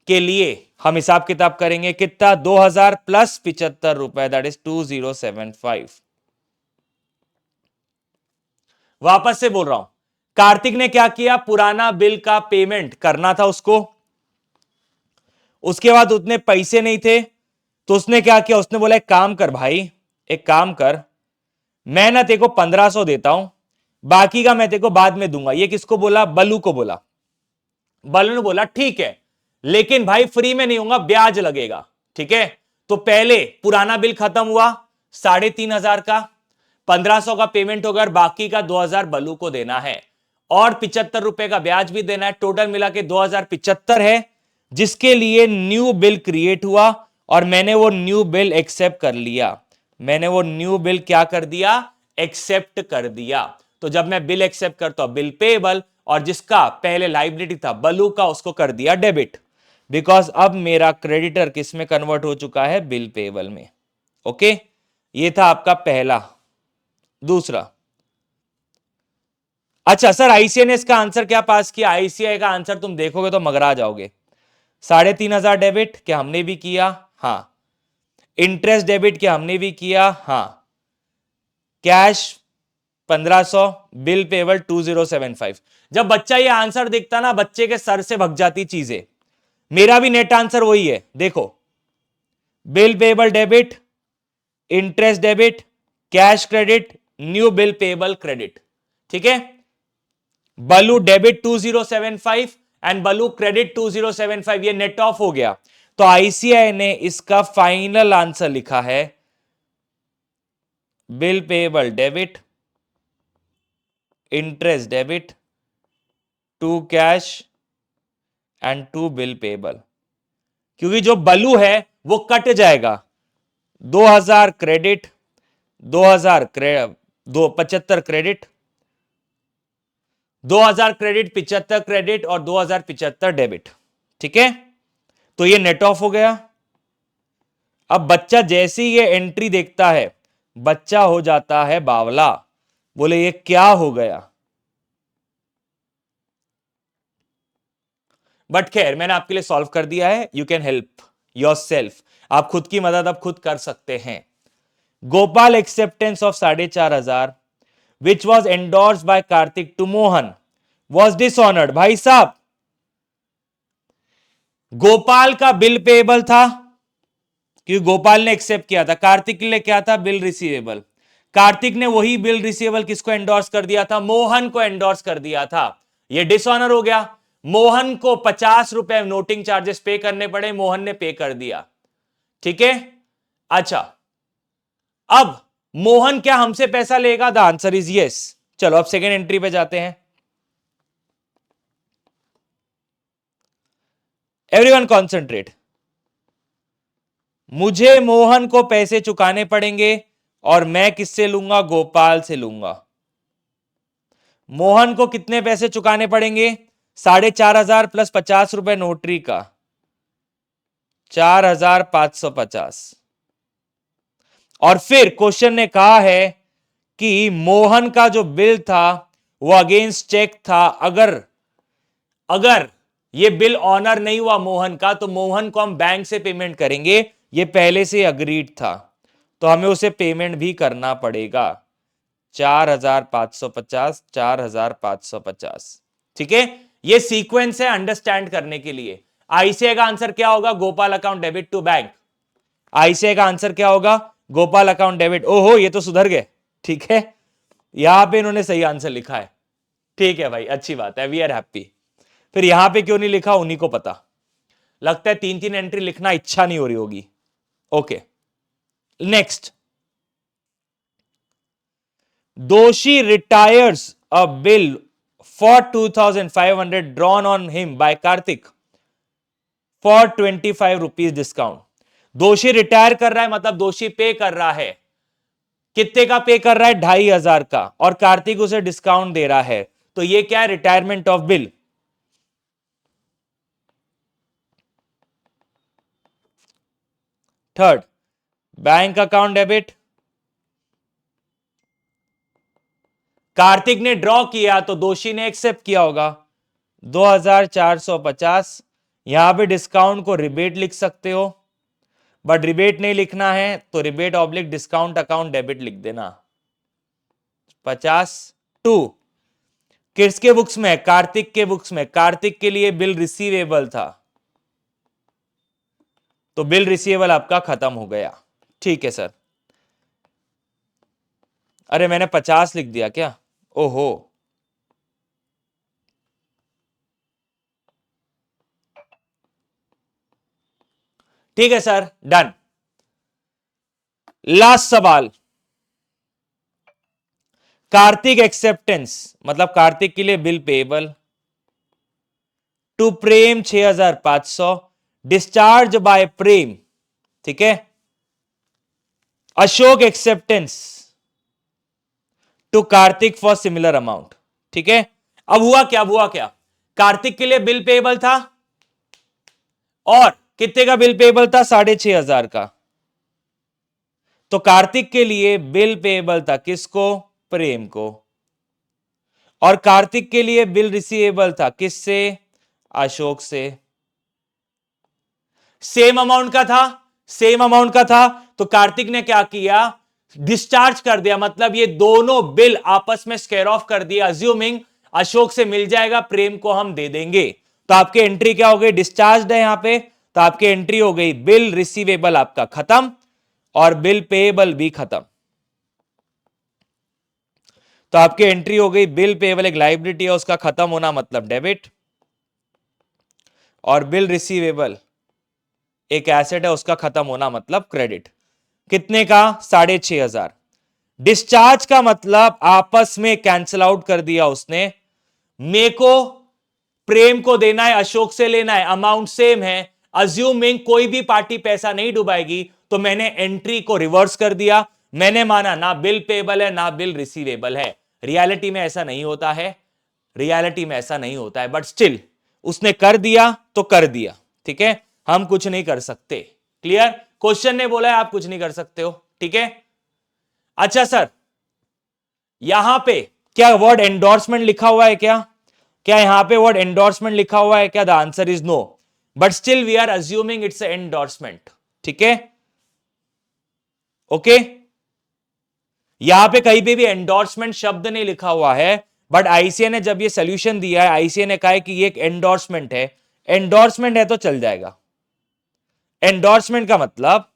के लिए हम हिसाब किताब करेंगे कितना, 2000 प्लस 75 रुपए, दैट इज 2075। वापस से बोल रहा हूं, कार्तिक ने क्या किया, पुराना बिल का पेमेंट करना था उसको, उसके बाद उतने पैसे नहीं थे, तो उसने क्या किया, उसने बोला एक काम कर भाई, एक काम कर, मैं ना तेरे को 1500 देता हूं, बाकी का मैं तेरे को बाद में दूंगा। ये किसको बोला, बलू को बोला। बलू ने बोला ठीक है, लेकिन भाई फ्री में नहीं होगा, ब्याज लगेगा, ठीक है। तो पहले पुराना बिल खत्म हुआ 3500 का, 1500 का पेमेंट होगा, बाकी का 2000 बलू को देना है, और 75 रुपए का ब्याज भी देना है। टोटल मिला के 2075 है, जिसके लिए न्यू बिल क्रिएट हुआ, और मैंने वो न्यू बिल एक्सेप्ट कर लिया। मैंने वो न्यू बिल क्या कर दिया, एक्सेप्ट कर दिया। तो जब मैं बिल एक्सेप्ट करता हूं, बिल पेएबल, और जिसका पहले लायबिलिटी था बलू का, उसको कर दिया डेबिट, बिकॉज अब मेरा क्रेडिटर किस में कन्वर्ट हो चुका है, बिल पेएबल में। ओके, ये था आपका पहला। दूसरा, अच्छा सर आईसीआई ने इसका आंसर क्या पास किया, आईसीआई का आंसर तुम देखोगे तो मगरा जाओगे। 3500 डेबिट क्या हमने भी किया, हाँ। इंटरेस्ट डेबिट क्या हमने भी किया, हाँ। Cash 1500, bill payable 2075। जब बच्चा ये आंसर देखता ना, बच्चे के सर से भग जाती चीजें। मेरा भी नेट आंसर वही है, देखो, bill payable debit, interest debit, cash credit, new bill payable credit, ठीक है। बलू डेबिट 2075 एंड बलू क्रेडिट 2075, ये नेट ऑफ हो गया। तो आईसीआई ने इसका फाइनल आंसर लिखा है, bill payable debit, interest debit, to cash and to bill payable. क्योंकि जो बलू है वो कट जाएगा, 2000 क्रेडिट, 75 क्रेडिट, 2000 क्रेडिट, 75 क्रेडिट, और 2075 डेबिट, ठीक है। तो ये नेट ऑफ हो गया। अब बच्चा जैसे ही ये एंट्री देखता है, बच्चा हो जाता है बावला, बोले ये क्या हो गया। बट खैर मैंने आपके लिए सॉल्व कर दिया है, यू कैन हेल्प योरसेल्फ, आप खुद की मदद अब खुद कर सकते हैं। Gopal acceptance of 4500 which was endorse by Kartik to Mohan was dishonoured. भाई साहब, गोपाल का बिल पेएबल था क्योंकि गोपाल ने एक्सेप्ट किया था, कार्तिक के लिए क्या था, बिल रिसीवेबल। कार्तिक ने वही बिल रिसीवेबल किसको एंडोर्स कर दिया था, मोहन को एंडोर्स कर दिया था, ये डिसऑनर हो गया। मोहन को 50 रुपए नोटिंग चार्जेस पे करने पड़े, मोहन ने पे कर दिया, ठीक है। अच्छा, अब मोहन क्या हमसे पैसा लेगा, द आंसर इज यस। चलो अब सेकेंड एंट्री पे जाते हैं। Everyone concentrate. मुझे मोहन को पैसे चुकाने पड़ेंगे, और मैं किससे लूंगा, गोपाल से लूंगा। मोहन को कितने पैसे चुकाने पड़ेंगे, 4500 प्लस 50 रुपए नोटरी का, 4550। और फिर क्वेश्चन ने कहा है कि मोहन का जो बिल था वो अगेंस्ट चेक था, अगर ये बिल ऑनर नहीं हुआ मोहन का, तो मोहन को हम बैंक से पेमेंट करेंगे, ये पहले से अग्रीड था, तो हमें उसे पेमेंट भी करना पड़ेगा, 4550, 4550, ठीक है। ये सीक्वेंस है अंडरस्टैंड करने के लिए। आईसीआई का आंसर क्या होगा, Gopal account debit to bank. ICI का आंसर क्या होगा, गोपाल अकाउंट डेबिट। ओहो, ये तो सुधर गए, ठीक है, यहां पे इन्होंने सही आंसर लिखा है, ठीक है भाई, अच्छी बात है, वी आर हैप्पी। फिर यहां पे क्यों नहीं लिखा, उन्हीं को पता, लगता है 3-3 एंट्री लिखना इच्छा नहीं हो रही होगी। ओके, नेक्स्ट, दोषी retires a bill for 2500 drawn on him by Karthik for 25 rupees discount। दोषी रिटायर कर रहा है, मतलब दोषी पे कर रहा है, कितने का पे कर रहा है, 2500 का, और कार्तिक उसे डिस्काउंट दे रहा है, तो ये क्या है, retirement of bill. Third bank account debit, Kartik ने ड्रॉ किया तो दोषी ने एक्सेप्ट किया होगा 2450। यहां पे डिस्काउंट को रिबेट लिख सकते हो, बट रिबेट नहीं लिखना है तो rebate oblique discount account debit लिख देना। 52 किसके बुक्स में? कार्तिक के बुक्स में। कार्तिक के लिए बिल रिसीवेबल था तो बिल रिसीवेबल आपका खत्म हो गया। ठीक है सर। अरे मैंने 50 लिख दिया क्या? ओहो, ठीक है सर, डन। लास्ट सवाल, कार्तिक एक्सेप्टेंस, मतलब कार्तिक के लिए bill payable to Prem 6500, discharge by Prem, ठीक है। Ashok acceptance to Kartik for similar amount, ठीक है। अब हुआ क्या? हुआ क्या? कार्तिक के लिए बिल पेएबल था और कितने का बिल पेएबल था? 6500 का। तो कार्तिक के लिए बिल पेएबल था किसको? प्रेम को। और कार्तिक के लिए बिल रिसीवेबल था किससे? अशोक से। सेम अमाउंट का था, सेम अमाउंट का था, तो कार्तिक ने क्या किया? डिस्चार्ज कर दिया, मतलब ये दोनों बिल आपस में स्क्वायर ऑफ कर दिया, अज्यूमिंग अशोक से मिल जाएगा, प्रेम को हम दे देंगे। तो आपके एंट्री क्या हो गई? डिस्चार्ज है यहां पे, तो आपकी एंट्री हो गई बिल रिसीवेबल आपका खत्म और बिल पेएबल भी खत्म। तो आपकी एंट्री हो गई बिल पेएबल एक लायबिलिटी है, उसका खत्म होना मतलब डेबिट, और बिल रिसीवेबल एक एसेट है, उसका खत्म होना मतलब क्रेडिट। कितने का? 6500। डिस्चार्ज का मतलब आपस में कैंसिल आउट कर दिया उसने। मे को प्रेम को देना है, अशोक से लेना है, अमाउंट सेम है, अज्यूमिंग कोई भी पार्टी पैसा नहीं डुबाएगी, तो मैंने एंट्री को रिवर्स कर दिया। मैंने माना ना बिल पेएबल है ना बिल रिसीवेबल है। रियलिटी में ऐसा नहीं होता है, रियलिटी में ऐसा नहीं होता है, बट स्टिल उसने कर दिया तो कर दिया, ठीक है, हम कुछ नहीं कर सकते। क्लियर? क्वेश्चन ने बोला है आप कुछ नहीं कर सकते हो, ठीक है। अच्छा सर, यहां पे क्या वर्ड एंडोर्समेंट लिखा हुआ है क्या? क्या यहां पे वर्ड एंडोर्समेंट लिखा हुआ है क्या? The answer is no, but still we are assuming it's endorsement, ठीक है। ओके, यहां पे कहीं पे भी एंडोर्समेंट शब्द नहीं लिखा हुआ है, बट आईसीए ने जब ये सोल्यूशन दिया है, आईसीए ने कहा है कि ये एक एंडोर्समेंट है। एंडोर्समेंट है तो चल जाएगा। एंडोर्समेंट का मतलब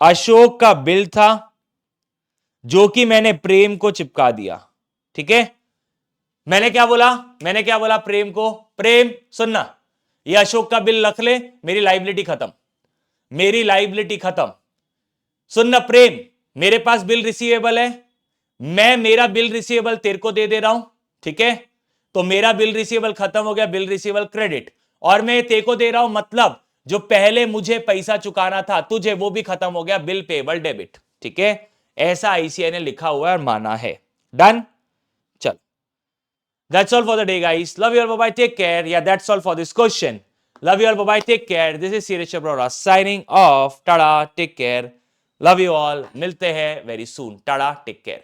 अशोक का बिल था जो कि मैंने प्रेम को चिपका दिया, ठीक है। मैंने क्या बोला? मैंने क्या बोला प्रेम को? प्रेम सुनना, ये अशोक का बिल रख ले, मेरी लाइबिलिटी खत्म, मेरी लाइबिलिटी खत्म। सुनना प्रेम, मेरे पास बिल रिसीवेबल है, मैं मेरा बिल रिसीवेबल तेरे को दे दे रहा हूं, ठीक है। तो मेरा बिल रिसीवेबल खत्म हो गया, बिल रिसीवेबल क्रेडिट, और मैं तेरे को दे रहा हूं, मतलब जो पहले मुझे पैसा चुकाना था तुझे, वो भी खत्म हो गया, बिल पेबल डेबिट, ठीक है। ऐसा आईसीआई ने लिखा हुआ है और माना है। डन? चल, that's all for the day guys. Love you all, bye bye, take care. Yeah, that's all for this question. Love you all, bye bye, take care. This is Sirish Abrora signing off. Tada, take care. Love you all. मिलते हैं very soon. Tada, take care.